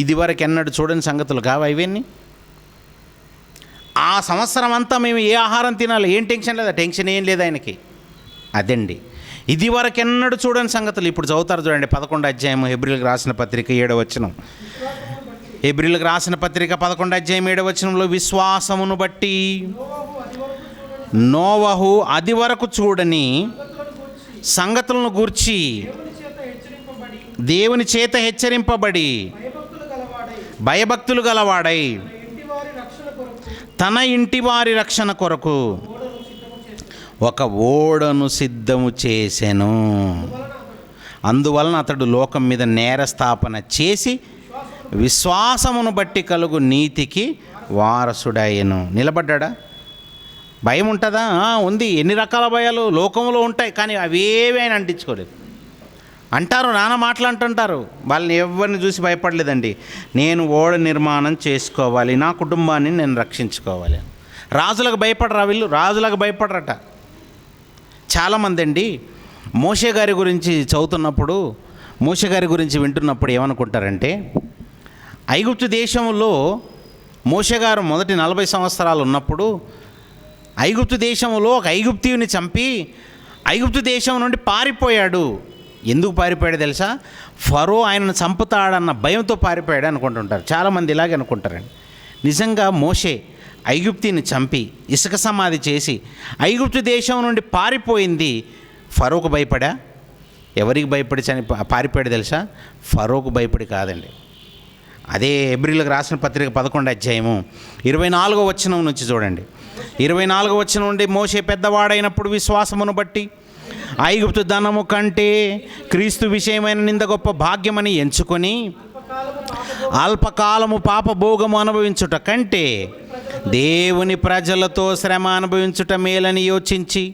ఇది వరకు ఎన్నడూ చూడని సంగతులు కావా ఇవన్నీ? ఆ సంవత్సరం అంతా మేము ఏ ఆహారం తినాలి, ఏం టెన్షన్ లేదా? టెన్షన్ ఏం లేదు ఆయనకి. అదండి ఇది వరకు ఎన్నడూ చూడని సంగతులు. ఇప్పుడు చదువుతారు చూడండి, 11వ అధ్యాయం హెబ్రీయులకు రాసిన పత్రిక 7వ వచనం. హెబ్రీయులకు రాసిన పత్రిక 11వ అధ్యాయం 7వ వచనంలో, విశ్వాసమును బట్టి నోవహు అది వరకు చూడని సంగతులను గూర్చి దేవుని చేత హెచ్చరింపబడి భయభక్తులు గలవాడై తన ఇంటి వారి రక్షణ కొరకు ఒక ఓడను సిద్ధము చేసెను. అందువలన అతడు లోకం మీద నేరస్థాపన చేసి విశ్వాసమును బట్టి కలుగు నీతికి వారసుడయ్యను. నిలబడ్డా? భయం ఉంటుందా? ఉంది. ఎన్ని రకాల భయాలు లోకంలో ఉంటాయి, కానీ అవేవి ఆయన అంటించుకోలేదు. అంటారు, నాన్న మాటలు అంటుంటారు, వాళ్ళని ఎవరిని చూసి భయపడలేదండి. నేను ఓడ నిర్మాణం చేసుకోవాలి, నా కుటుంబాన్ని నేను రక్షించుకోవాలి. రాజులకు భయపడరా వీళ్ళు? రాజులకు భయపడరట. చాలామంది అండి మోషే గారి గురించి చదువుతున్నప్పుడు, మోషే గారి గురించి వింటున్నప్పుడు ఏమనుకుంటారంటే, ఐగుప్తు దేశంలో మోషే గారు మొదటి 40 సంవత్సరాలు ఉన్నప్పుడు ఐగుప్తు దేశంలో ఒక ఐగుప్తీయుని చంపి ఐగుప్తు దేశం నుండి పారిపోయాడు. ఎందుకు పారిపోయాడు తెలుసా? ఫరో ఆయనను చంపుతాడన్న భయంతో పారిపోయాడు అనుకుంటుంటారు. చాలామంది ఇలాగే అనుకుంటారండి. నిజంగా మోషే ఐగుప్తీని చంపి ఇసుక సమాధి చేసి ఐగుప్తు దేశం నుండి పారిపోయింది ఫరోకు భయపడా? ఎవరికి భయపడి పారిపోయాడు తెలుసా? ఫరోకు భయపడి కాదండి. అదే హెబ్రీయులకు రాసిన పత్రిక 11వ అధ్యాయము 24వ వచనం నుంచి చూడండి. 24వ వచనం నుండి, మోషే పెద్దవాడైనప్పుడు విశ్వాసమును బట్టి ఐగుప్తు ధనము కంటే క్రీస్తు విషయమైన నింద గొప్ప భాగ్యమని ఎంచుకొని అల్పకాలము పాపభోగము అనుభవించుట కంటే దేవుని ప్రజలతో శ్రమ అనుభవించుట మేలని యోచించి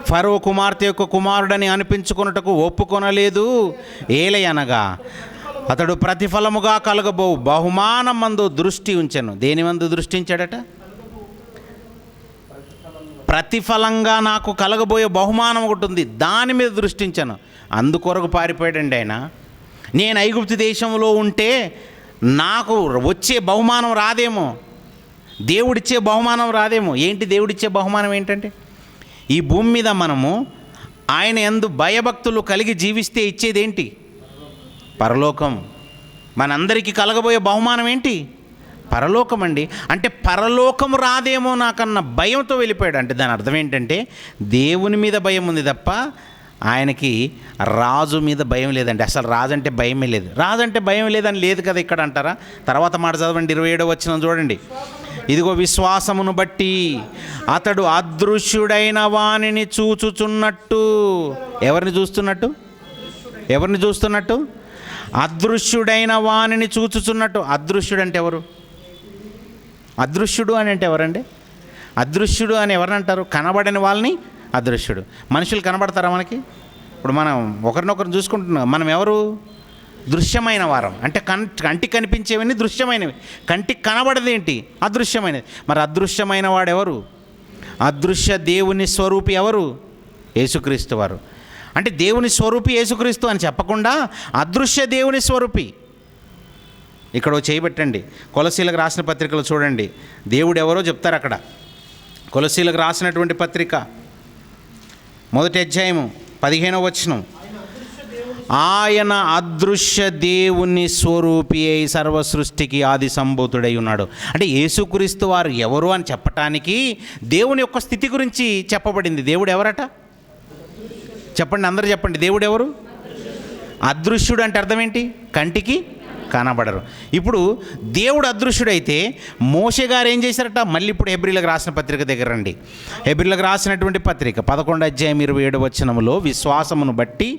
ఫరో కుమార్తె యొక్క కుమారుడని అనిపించుకొనుటకు ఒప్పుకొనలేదు. ఏలయనగా అతడు ప్రతిఫలముగా కలగబో బహుమానం మందు దృష్టి ఉంచెను. దేని మందు దృష్టి ఉంచాడట? ప్రతిఫలంగా నాకు కలగబోయే బహుమానం ఒకటి ఉంది, దాని మీద దృష్టించాను. అందుకొరకు పారిపోయాడండి ఆయన. నేను ఐగుప్తు దేశంలో ఉంటే నాకు వచ్చే బహుమానం రాదేమో, దేవుడిచ్చే బహుమానం రాదేమో. ఏంటి దేవుడిచ్చే బహుమానం ఏంటంటే, ఈ భూమి మీద మనము ఆయన యందు భయభక్తులు కలిగి జీవిస్తే ఇచ్చేదేంటి? పరలోకం. మనందరికీ కలగబోయే బహుమానం ఏంటి? పరలోకం అండి. అంటే పరలోకం రాదేమో నాకన్న భయంతో వెళ్ళిపోయాడు. అంటే దాని అర్థం ఏంటంటే, దేవుని మీద భయం ఉంది తప్ప ఆయనకి రాజు మీద భయం లేదండి. అసలు రాజు అంటే భయమే లేదు. రాజు అంటే భయం లేదని లేదు కదా ఇక్కడ అంటారా? తర్వాత మాట చదవండి, 27వ వచనం చూడండి. ఇదిగో విశ్వాసమును బట్టి అతడు అదృశ్యుడైన వానిని చూచుచున్నట్టు. ఎవరిని చూస్తున్నట్టు? ఎవరిని చూస్తున్నట్టు? అదృశ్యుడైన వానిని చూచుచున్నట్టు. అదృశ్యుడు అంటే ఎవరు? అదృశ్యుడు అని అంటే ఎవరండి? అదృశ్యుడు అని ఎవరిని అంటారు? కనబడని వాళ్ళని అదృశ్యుడు. మనుషులు కనబడతారా మనకి? ఇప్పుడు మనం ఒకరినొకరు చూసుకుంటున్నాం. మనం ఎవరు? దృశ్యమైన వారం. అంటే కంటికి కనిపించేవన్నీ దృశ్యమైనవి. కంటికి కనబడదేంటి? అదృశ్యమైనది. మరి అదృశ్యమైన వాడు ఎవరు? అదృశ్య దేవుని స్వరూపి ఎవరు? యేసుక్రీస్తు వారు. అంటే దేవుని స్వరూపి యేసుక్రీస్తు అని చెప్పకుండా అదృశ్య దేవుని స్వరూపి. ఇక్కడ చేయబెట్టండి. కొలసీలకు రాసిన పత్రికలు చూడండి, దేవుడు ఎవరో చెప్తారు అక్కడ. కొలసీలకు రాసినటువంటి పత్రిక 1వ అధ్యాయము 15వ వచనం. ఆయన అదృశ్య దేవుని స్వరూపి అయి సర్వ సృష్టికి ఆది సంభూతుడై ఉన్నాడు. అంటే యేసుక్రీస్తు వారు ఎవరు అని చెప్పటానికి దేవుని యొక్క స్థితి గురించి చెప్పబడింది. దేవుడు ఎవరట? చెప్పండి, అందరూ చెప్పండి. దేవుడు ఎవరు? అదృశ్యుడు. అంటే అర్థం ఏంటి? కంటికి కనబడరు. ఇప్పుడు దేవుడు అదృశ్యుడైతే మోషే గారు ఏం చేశారట? మళ్ళీ ఇప్పుడు హెబ్రీలకు రాసిన పత్రిక దగ్గర రండి. హెబ్రీలకు రాసినటువంటి పత్రిక 11వ అధ్యాయం 27వ వచనములో, విశ్వాసమును బట్టి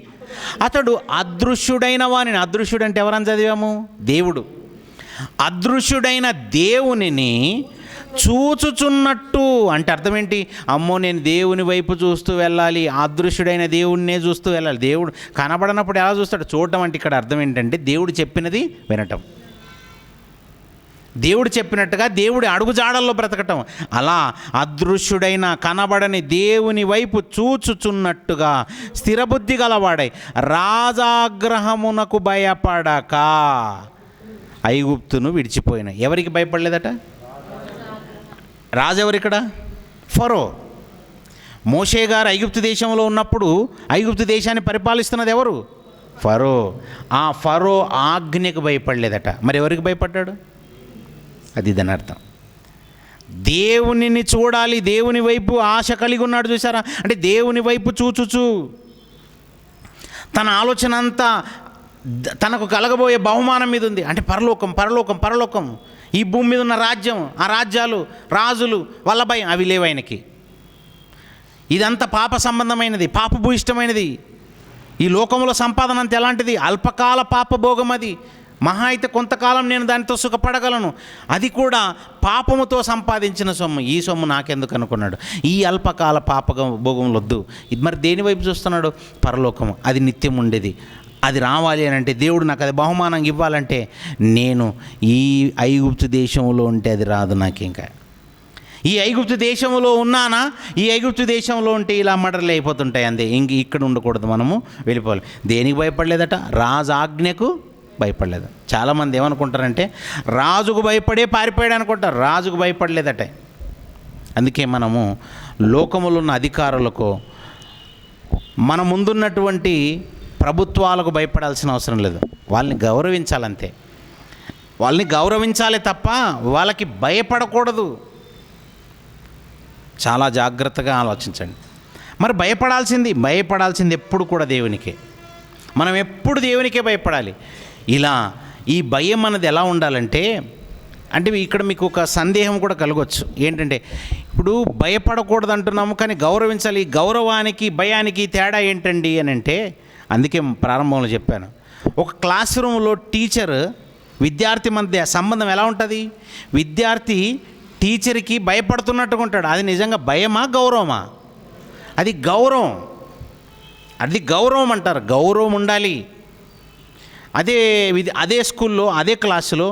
అతడు అదృశ్యుడైన వానిని. అదృశ్యుడు అంటే ఎవరని చదివాము? దేవుడు. అదృశ్యుడైన దేవునిని చూచుచున్నట్టు. అంటే అర్థం ఏంటి? అమ్మో, నేను దేవుని వైపు చూస్తూ వెళ్ళాలి, అదృశ్యుడైన దేవుణ్ణే చూస్తూ వెళ్ళాలి. దేవుడు కనబడనప్పుడు ఎలా చూస్తాడు? చూడటం. అంటే ఇక్కడ అర్థం ఏంటంటే, దేవుడు చెప్పినది వినటం, దేవుడు చెప్పినట్టుగా దేవుడి అడుగుజాడల్లో బ్రతకటం. అలా అదృశ్యుడైన కనబడని దేవుని వైపు చూచుచున్నట్టుగా స్థిరబుద్ధి గలవాడై రాజాగ్రహమునకు భయపడక ఐగుప్తును విడిచిపోయిన. ఎవరికి భయపడలేదట? రాజు ఎవరు ఇక్కడ? ఫరో. మోషే గారు ఐగుప్తు దేశంలో ఉన్నప్పుడు ఐగుప్తు దేశాన్ని పరిపాలిస్తున్నది ఎవరు? ఫరో. ఆ ఫరో ఆజ్ఞకు భయపడలేదట. మరి ఎవరికి భయపడ్డాడు? అది దాని అర్థం. దేవునిని చూడాలి, దేవుని వైపు ఆశ కలిగి ఉన్నాడు. చూసారా? అంటే దేవుని వైపు చూచుచు తన ఆలోచన అంతా తనకు కలగబోయే బహుమానం మీద ఉంది. అంటే పరలోకం, పరలోకం, పరలోకం. ఈ భూమి మీద ఉన్న రాజ్యం, ఆ రాజ్యాలు, రాజులు, వాళ్ళ భయం అవి లేవు ఆయనకి. ఇదంతా పాప సంబంధమైనది, పాపభూయిష్టమైనది. ఈ లోకంలో సంపాదన అంత ఎలాంటిది? అల్పకాల పాపభోగం. అది మహా అయితే కొంతకాలం నేను దానితో సుఖపడగలను, అది కూడా పాపముతో సంపాదించిన సొమ్ము. ఈ సొమ్ము నాకెందుకు అనుకున్నాడు. ఈ అల్పకాల భోగములు వద్దు. ఇది మరి దేని వైపు చూస్తున్నాడు? పరలోకము. అది నిత్యం ఉండేది. అది రావాలి అని అంటే, దేవుడు నాకు అది బహుమానం ఇవ్వాలంటే, నేను ఈ ఐగుప్తు దేశంలో ఉంటే అది రాదు నాకు. ఇంకా ఈ ఐగుప్తు దేశంలో ఉన్నానా? ఈ ఐగుప్తు దేశంలో ఉంటే ఇలా మర్డర్లు అయిపోతుంటాయి. అంతే. ఇక్కడ ఉండకూడదు, మనము వెళ్ళిపోవాలి. దేనికి భయపడలేదట? రాజు ఆజ్ఞకు భయపడలేదు. చాలామంది ఏమనుకుంటారంటే, రాజుకు భయపడే పారిపోయాడు అనుకుంటారు. రాజుకు భయపడలేదట. అందుకే మనము లోకములో ఉన్న అధికారులకు, మన ముందున్నటువంటి ప్రభుత్వాలకు భయపడాల్సిన అవసరం లేదు. వాళ్ళని గౌరవించాలంతే. వాళ్ళని గౌరవించాలి తప్ప వాళ్ళకి భయపడకూడదు. చాలా జాగ్రత్తగా ఆలోచించండి. మరి భయపడాల్సింది ఎప్పుడు కూడా దేవునికే. మనం ఎప్పుడు దేవునికే భయపడాలి. ఇలా ఈ భయం అన్నది ఎలా ఉండాలంటే, అంటే ఇక్కడ మీకు ఒక సందేహం కూడా కలగవచ్చు. ఏంటంటే, ఇప్పుడు భయపడకూడదు అంటున్నాము, కానీ గౌరవించాలి. గౌరవానికి భయానికి తేడా ఏంటండి అని అంటే, అందుకే ప్రారంభంలో చెప్పాను. ఒక క్లాస్ రూమ్లో టీచర్ విద్యార్థి మధ్య సంబంధం ఎలా ఉంటుంది? విద్యార్థి టీచర్కి భయపడుతున్నట్టుగా ఉంటాడు. అది నిజంగా భయమా, గౌరవమా? అది గౌరవం. అది గౌరవం అంటారు. గౌరవం ఉండాలి. అదే స్కూల్లో, అదే క్లాసులో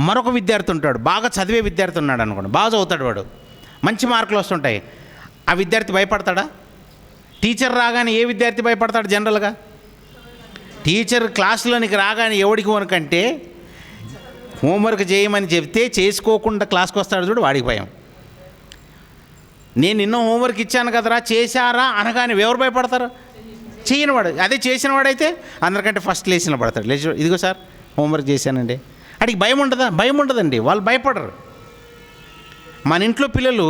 మరొక విద్యార్థి ఉంటాడు, బాగా చదివే విద్యార్థి ఉన్నాడు అనుకోండి, బాగా చదువుతాడు వాడు, మంచి మార్కులు వస్తుంటాయి. ఆ విద్యార్థి భయపడతాడా? టీచర్ రాగానే ఏ విద్యార్థి భయపడతాడు? జనరల్గా టీచర్ క్లాసులోనికి రాగానే ఎవడికి వనకంటే హోంవర్క్ చేయమని చెప్తే చేసుకోకుండా క్లాస్కి వస్తాడు చూడు, వాడికి భయం. నేను నిన్న హోంవర్క్ ఇచ్చాను కదరా చేశారా అనగానే ఎవరు భయపడతారు? చేయనివాడు. అదే చేసిన వాడైతే అందరికంటే ఫస్ట్ లేచిన పడతాడు. లేచి ఇదిగో సార్ హోంవర్క్ చేశానండి. వాడికి భయం ఉంటుందా? భయం ఉండదండి, వాళ్ళు భయపడరు. మన ఇంట్లో పిల్లలు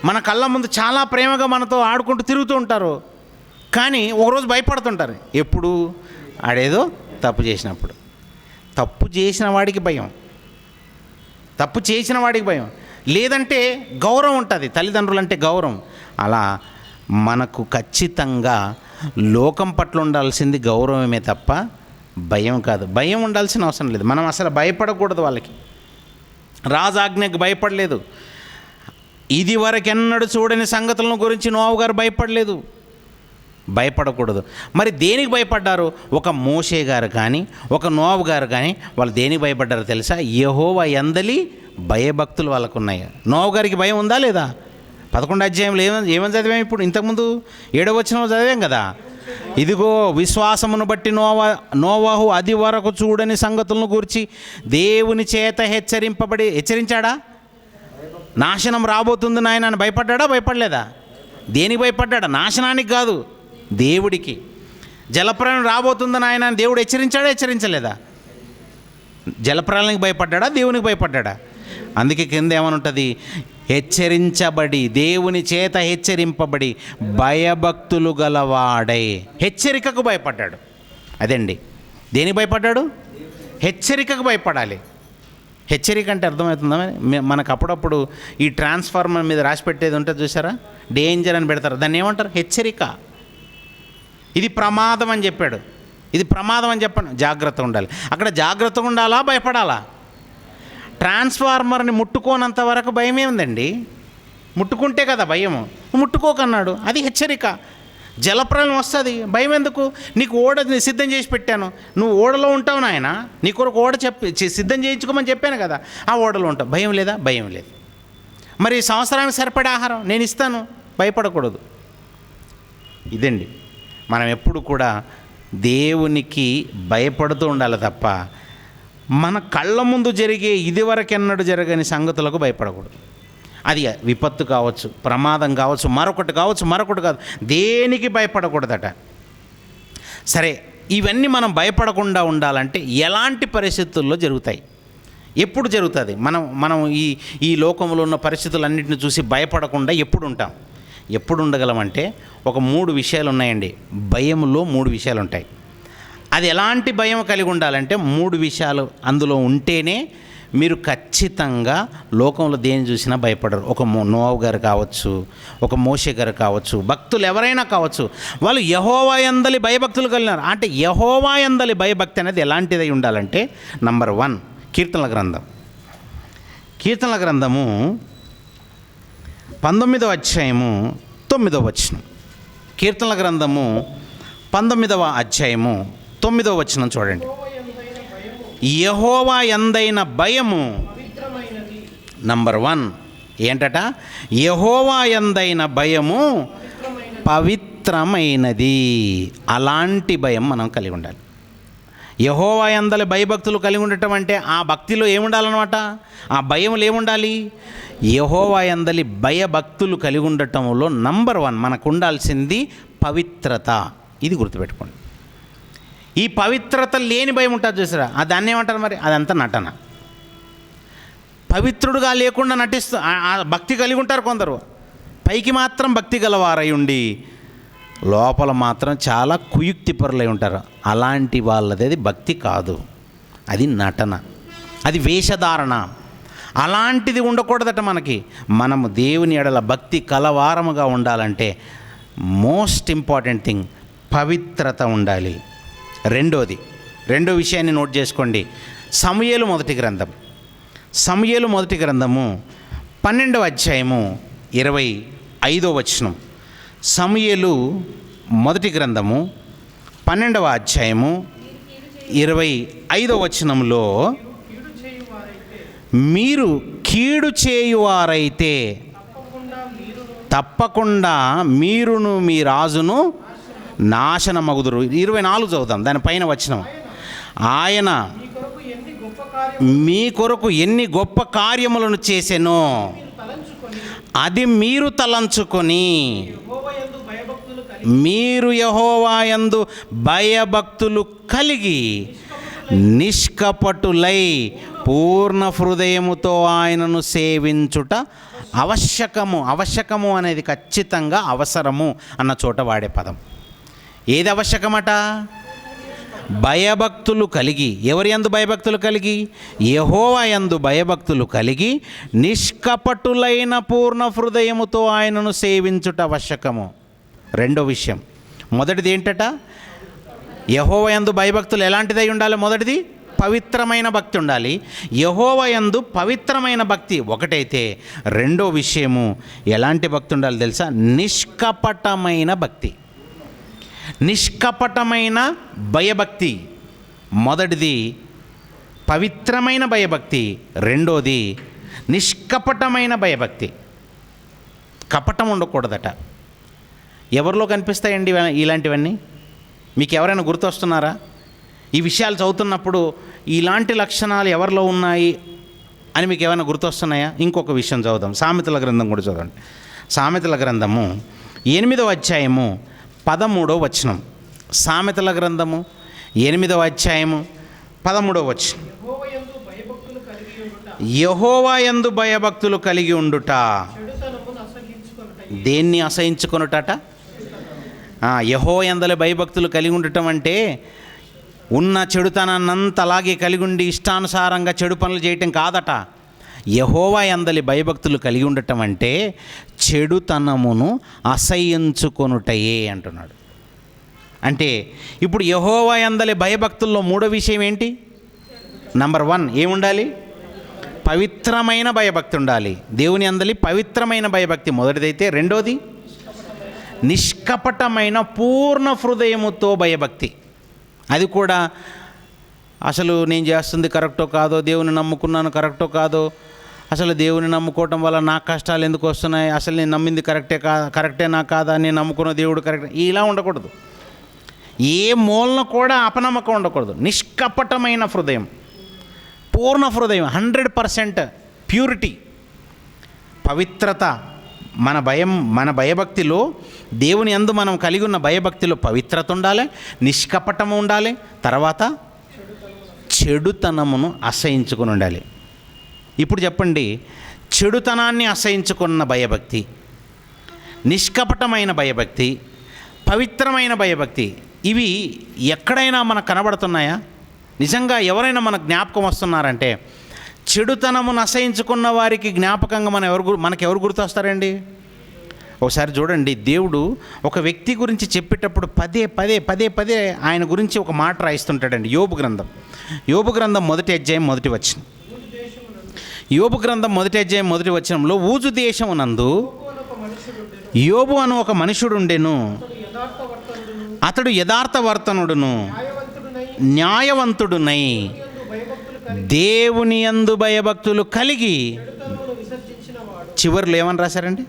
మన కళ్ళ ముందు చాలా ప్రేమగా మనతో ఆడుకుంటూ తిరుగుతూ ఉంటారు, కానీ ఒకరోజు భయపడుతుంటారు. ఎప్పుడు? ఆడేదో తప్పు చేసినప్పుడు. తప్పు చేసిన వాడికి భయం, తప్పు చేసిన వాడికి భయం. లేదంటే గౌరవం ఉంటుంది, తల్లిదండ్రులు అంటే గౌరవం. అలా మనకు ఖచ్చితంగా లోకం పట్ల ఉండాల్సింది గౌరవమే తప్ప భయం కాదు. భయం ఉండాల్సిన అవసరం లేదు. మనం అసలు భయపడకూడదు. వాళ్ళకి రాజాజ్ఞకు భయపడలేదు. ఇది వరకెన్నడూ చూడని సంగతులను గురించి నోవహు గారు భయపడలేదు. భయపడకూడదు. మరి దేనికి భయపడ్డారు? ఒక మోషే గారు కానీ ఒక నోవహు గారు కానీ వాళ్ళు దేనికి భయపడ్డారో తెలుసా? యెహోవా యందలి భయభక్తులు వాళ్ళకు ఉన్నాయి. నోవహు గారికి భయం ఉందా లేదా? 11వ అధ్యాయంలో ఏమని చదివాం? ఇప్పుడు ఇంతకుముందు 7వ వచనంలో చదివాం కదా. ఇదిగో విశ్వాసమును బట్టి నోవహు అది వరకు చూడని సంగతులను గురించి దేవుని చేత హెచ్చరించాడా? నాశనం రాబోతుంది నాయన అని భయపడ్డా? భయపడలేదా? దేనికి భయపడ్డా? నాశనానికి కాదు, దేవుడికి. జలప్రళయం రాబోతుంది నాయన అని దేవుడు హెచ్చరించాడా? హెచ్చరించలేదా? జలప్రళయానికి భయపడ్డా? దేవునికి భయపడ్డా? అందుకే కింద ఏమనుంటుంది? హెచ్చరించబడి, దేవుని చేత హెచ్చరింపబడి భయభక్తులు గలవాడై. హెచ్చరికకు భయపడ్డాడు. అదండి. దేనికి భయపడ్డాడు? హెచ్చరికకు భయపడాలి. హెచ్చరిక అంటే అర్థమవుతుందా? మనకు అప్పుడప్పుడు ఈ ట్రాన్స్ఫార్మర్ మీద రాసి పెట్టేది ఉంటుంది చూసారా, డేంజర్ అని పెడతారు. దాన్ని ఏమంటారు? హెచ్చరిక. ఇది ప్రమాదం అని చెప్పాడు. ఇది ప్రమాదం అని చెప్పండి, జాగ్రత్తగా ఉండాలి. అక్కడ జాగ్రత్తగా ఉండాలా? భయపడాలా? ట్రాన్స్ఫార్మర్ని ముట్టుకోనంత వరకు భయమే ఉందండి. ముట్టుకుంటే కదా భయము. ముట్టుకోకన్నాడు, అది హెచ్చరిక. జలప్రళయం వస్తుంది, భయం ఎందుకు? నీకు ఓడని సిద్ధం చేసి పెట్టాను, నువ్వు ఓడలో ఉంటావు నాయన, నీ కొరకు ఓడ సిద్ధం చేయించుకోమని చెప్పాను కదా, ఆ ఓడలో ఉంటావు. భయం లేదా? భయం లేదు. మరి సంవత్సరానికి సరిపడే ఆహారం నేను ఇస్తాను, భయపడకూడదు. ఇదండి, మనం ఎప్పుడు కూడా దేవునికి భయపడుతూ ఉండాలి తప్ప మన కళ్ళ ముందు జరిగే ఇదివరకెన్నడూ జరగని సంగతులకు భయపడకూడదు. అది విపత్తు కావచ్చు, ప్రమాదం కావచ్చు, మరొకటి కావచ్చు, మరొకటి కాదు, దేనికి భయపడకూడదట. సరే, ఇవన్నీ మనం భయపడకుండా ఉండాలంటే ఎలాంటి పరిస్థితుల్లో జరుగుతాయి? ఎప్పుడు జరుగుతుంది? మనం ఈ లోకంలో ఉన్న పరిస్థితులన్నింటిని చూసి భయపడకుండా ఎప్పుడు ఉంటాం? ఎప్పుడు ఉండగలమంటే ఒక 3 విషయాలు ఉన్నాయండి. భయంలో 3 విషయాలు ఉంటాయి. అది ఎలాంటి భయం కలిగి ఉండాలంటే 3 విషయాలు అందులో ఉంటేనే మీరు ఖచ్చితంగా లోకంలో దేని చూసినా భయపడరు. ఒక నోవహు గారు కావచ్చు, ఒక మోషే గారు కావచ్చు, భక్తులు ఎవరైనా కావచ్చు, వాళ్ళు యెహోవా యందలి భయభక్తులు కలిగినారు. అంటే యెహోవా యందలి భయభక్తి అనేది ఎలాంటిదై ఉండాలంటే నంబర్ 1 కీర్తనల గ్రంథము 19వ అధ్యాయము 9వ వచనం. కీర్తనల గ్రంథము 19వ అధ్యాయము 9వ వచనం చూడండి. యెహోవా యందైన భయము నంబర్ 1 ఏంటట? యెహోవా యందైన భయము పవిత్రమైనది. అలాంటి భయం మనం కలిగి ఉండాలి. యెహోవా యందలి భయభక్తులు కలిగి ఉండటం అంటే ఆ భక్తిలో ఏముండాలన్నమాట? ఆ భయములు ఏముండాలి? యెహోవా యందలి భయభక్తులు కలిగి ఉండటంలో నంబర్ 1 మనకు ఉండాల్సింది పవిత్రత. ఇది గుర్తుపెట్టుకోండి. ఈ పవిత్రత లేని భయం ఉంటుంది చూసారా, దాన్ని ఏమంటారు మరి? అదంతా నటన. పవిత్రుడుగా లేకుండా నటిస్తూ భక్తి కలిగి ఉంటారు కొందరు. పైకి మాత్రం భక్తి గలవారై ఉండి లోపల మాత్రం చాలా కుయుక్తిపరులై ఉంటారు. అలాంటి వాళ్ళది అది భక్తి కాదు, అది నటన, అది వేషధారణ. అలాంటిది ఉండకూడదట మనకి. మనము దేవుని ఎడల భక్తి కలవారముగా ఉండాలంటే మోస్ట్ ఇంపార్టెంట్ థింగ్ పవిత్రత ఉండాలి. రెండో విషయాన్ని నోట్ చేసుకోండి. సమూయేలు మొదటి గ్రంథము 12వ అధ్యాయము 25వ వచనం. సమూయేలు మొదటి గ్రంథము 12వ అధ్యాయము 25వ వచనంలో, మీరు కీడు చేయువారైతే తప్పకుండా మీరును మీ రాజును నాశనమగుదురు. 24 చదువుతాం, దానిపైన వచనం. ఆయన మీ కొరకు ఎన్ని గొప్ప కార్యములను చేసెనో అది మీరు తలంచుకొని మీరు యెహోవాయందు భయభక్తులు కలిగి నిష్కపటులై పూర్ణ హృదయముతో ఆయనను సేవించుట అవశ్యకము అనేది ఖచ్చితంగా అవసరము అన్న చోట వాడే పదం. ఏది అవశ్యకమట? భయభక్తులు కలిగి. ఎవరి యందు భయభక్తులు కలిగి? యెహోవా యందు భయభక్తులు కలిగి నిష్కపటులైన పూర్ణ హృదయముతో ఆయనను సేవించుట అవశ్యకము. రెండో విషయం, మొదటిది ఏంటట? యెహోవా యందు భయభక్తులు ఎలాంటిదై ఉండాలి? మొదటిది పవిత్రమైన భక్తి ఉండాలి. యెహోవా యందు పవిత్రమైన భక్తి ఒకటైతే, రెండో విషయము ఎలాంటి భక్తి ఉండాలి తెలుసా? నిష్కపటమైన భక్తి. నిష్కపటమైన భయభక్తి. మొదటిది పవిత్రమైన భయభక్తి, రెండోది నిష్కపటమైన భయభక్తి. కపటం ఉండకూడదట. ఎవరిలో కనిపిస్తాయండి ఇలాంటివన్నీ? మీకు ఎవరైనా గుర్తొస్తున్నారా? ఈ విషయాలు చదువుతున్నప్పుడు ఇలాంటి లక్షణాలు ఎవరిలో ఉన్నాయి అని మీకు ఏమైనా గుర్తొస్తున్నాయా? ఇంకొక విషయం చదువుదాం. సామెతల గ్రంథం కూడా చదవండి. సామెతల గ్రంథము 8వ అధ్యాయము 13వ వచనం. సామెతల గ్రంథము 8వ అధ్యాయము 13వ వచనం. యెహోవా యందు భయభక్తులు కలిగి ఉండుట. దేన్ని అసహించుకొనుటట? యెహోవా యందలి భయభక్తులు కలిగి ఉండటం అంటే ఉన్న చెడుతనాన్నంతా అలాగే కలిగి ఉండి ఇష్టానుసారంగా చెడు పనులు చేయటం కాదట. యెహోవా యందలి భయభక్తులు కలిగి ఉండటం అంటే చెడుతనమును అసహ్యించుకొనుటయే అంటున్నాడు. అంటే ఇప్పుడు యెహోవా యందలి భయభక్తుల్లో మూడో విషయం ఏంటి? నంబర్ 1 ఏముండాలి? పవిత్రమైన భయభక్తి ఉండాలి. దేవుని యందలి పవిత్రమైన భయభక్తి మొదటిదైతే, రెండోది నిష్కపటమైన పూర్ణ హృదయముతో భయభక్తి. అది కూడా అసలు నేను చేస్తుంది కరెక్టో కాదో, దేవుని నమ్ముకున్నాను కరెక్టో కాదో, అసలు దేవుని నమ్ముకోవటం వల్ల నాకు కష్టాలు ఎందుకు వస్తున్నాయి, అసలు నేను నమ్మింది కరెక్టేనా కాదా, నేను నమ్ముకున్న దేవుడు కరెక్ట్, ఇలా ఉండకూడదు. ఏ మూలన కూడా అపనమ్మకం ఉండకూడదు. నిష్కపటమైన హృదయం, పూర్ణ హృదయం, 100% ప్యూరిటీ, పవిత్రత. మన భయభక్తిలో, దేవుని యందు మనం కలిగి ఉన్న భయభక్తిలో పవిత్రత ఉండాలి, నిష్కపటము ఉండాలి, తర్వాత చెడుతనమును అసహించుకుని ఉండాలి. ఇప్పుడు చెప్పండి, చెడుతనాన్ని అసహించుకున్న భయభక్తి, నిష్కపటమైన భయభక్తి, పవిత్రమైన భయభక్తి, ఇవి ఎక్కడైనా మనకు కనబడుతున్నాయా? నిజంగా ఎవరైనా మన జ్ఞాపకం వస్తున్నారంటే, చెడుతనమును అసహించుకున్న వారికి జ్ఞాపకంగా మనకెవరు గుర్తొస్తారండి? ఒకసారి చూడండి, దేవుడు ఒక వ్యక్తి గురించి చెప్పేటప్పుడు పదే ఆయన గురించి ఒక మాట రాయిస్తుంటాడండి. యోబు గ్రంథం 1వ అధ్యాయం 1వ వచనం. యోబు గ్రంథం 1వ అధ్యాయం 1వ వచనంలో, ఊజు దేశమునందు యోబు అను ఒక మనుషుడుండెను. అతడు యథార్థవర్తనుడును న్యాయవంతుడునై దేవుని యందు భయభక్తులు కలిగి, చివరిలో ఏమని రాశారండి?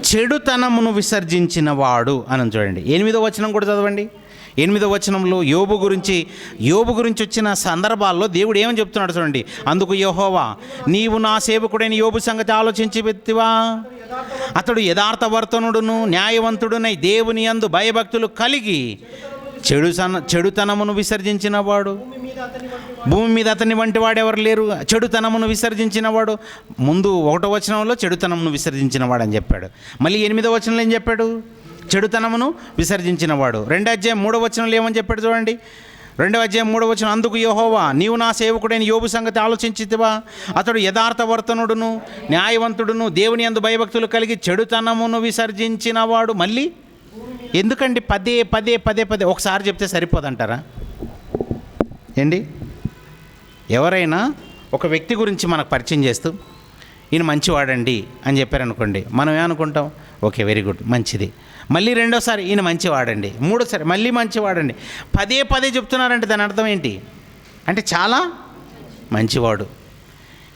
చెడుతనమును విసర్జించిన వాడు అని. చూడండి 8వ వచనం కూడా చదవండి. 8వ వచనంలో యోబు గురించి వచ్చిన సందర్భాల్లో దేవుడు ఏమని చెప్తున్నాడు చూడండి. అందుకు యెహోవా, నీవు నా సేవకుడైన యోబు సంగతి ఆలోచించి పెట్టివా? అతడు యథార్థవర్తనుడును న్యాయవంతుడునై దేవుని యందు భయభక్తులు కలిగి చెడుతనమును విసర్జించిన వాడు. భూమి మీద అతని వంటి వాడు ఎవరు లేరు. చెడుతనమును విసర్జించిన వాడు. ముందు 1వ వచనంలో చెడుతనమును విసర్జించిన వాడు అని చెప్పాడు. మళ్ళీ 8వ వచనంలో ఏం చెప్పాడు? చెడుతనమును విసర్జించిన వాడు. 2వ అధ్యాయం 3వ వచనంలో ఏమని చెప్పాడు చూడండి. 2వ అధ్యాయం 3వ వచనం. అందుకు యెహోవా, నీవు నా సేవకుడైన యోబు సంగతి ఆలోచించితివా? అతడు యథార్థవర్తనుడును న్యాయవంతుడును దేవుని యందు భయభక్తులు కలిగి చెడుతనమును విసర్జించిన వాడు. మళ్ళీ ఎందుకండి పదే ఒకసారి చెప్తే సరిపోదంటారా ఏంటి? ఎవరైనా ఒక వ్యక్తి గురించి మనకు పరిచయం చేస్తూ ఈయన మంచివాడండి అని చెప్పారనుకోండి, మనం ఏమనుకుంటాం? ఓకే, వెరీ గుడ్, మంచిది. మళ్ళీ రెండోసారి ఈయన మంచివాడండి, మూడోసారి మళ్ళీ మంచివాడండి. పదే చెప్తున్నారంటే దాని అర్థం ఏంటి? అంటే చాలా మంచివాడు.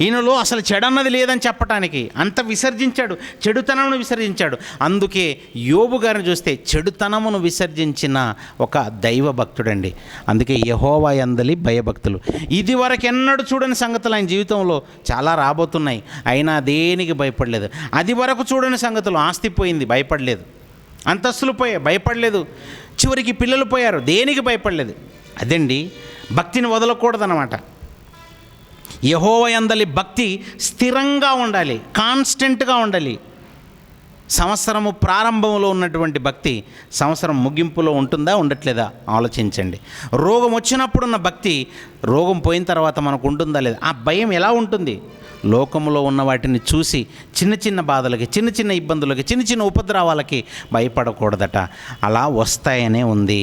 ఈయనలో అసలు చెడన్నది లేదని చెప్పటానికి అంత విసర్జించాడు, చెడుతనమును విసర్జించాడు. అందుకే యోబు గారిని చూస్తే చెడుతనమును విసర్జించిన ఒక దైవ భక్తుడండి. అందుకే యెహోవా యందలి భయభక్తులు. ఇది వరకు ఎన్నడూ చూడని సంగతులు ఆయన జీవితంలో చాలా రాబోతున్నాయి, అయినా దేనికి భయపడలేదు. అది వరకు చూడని సంగతులు, ఆస్తి పోయింది, భయపడలేదు. అంతస్తులు పోయాయి, భయపడలేదు. చివరికి పిల్లలు పోయారు, దేనికి భయపడలేదు. అదండి భక్తిని వదలకూడదన్నమాట. యెహోవా యందలి భక్తి స్థిరంగా ఉండాలి, కాన్స్టెంట్గా ఉండాలి. సంవత్సరము ప్రారంభంలో ఉన్నటువంటి భక్తి సంవత్సరం ముగింపులో ఉంటుందా, ఉండట్లేదా ఆలోచించండి. రోగం వచ్చినప్పుడున్న భక్తి రోగం పోయిన తర్వాత మనకు ఉంటుందా లేదా? ఆ భయం ఎలా ఉంటుంది? లోకంలో ఉన్న వాటిని చూసి చిన్న చిన్న బాధలకి, చిన్న చిన్న ఇబ్బందులకి, చిన్న చిన్న ఉపద్రవాలకి భయపడకూడదట. అలా వస్తాయనే ఉంది.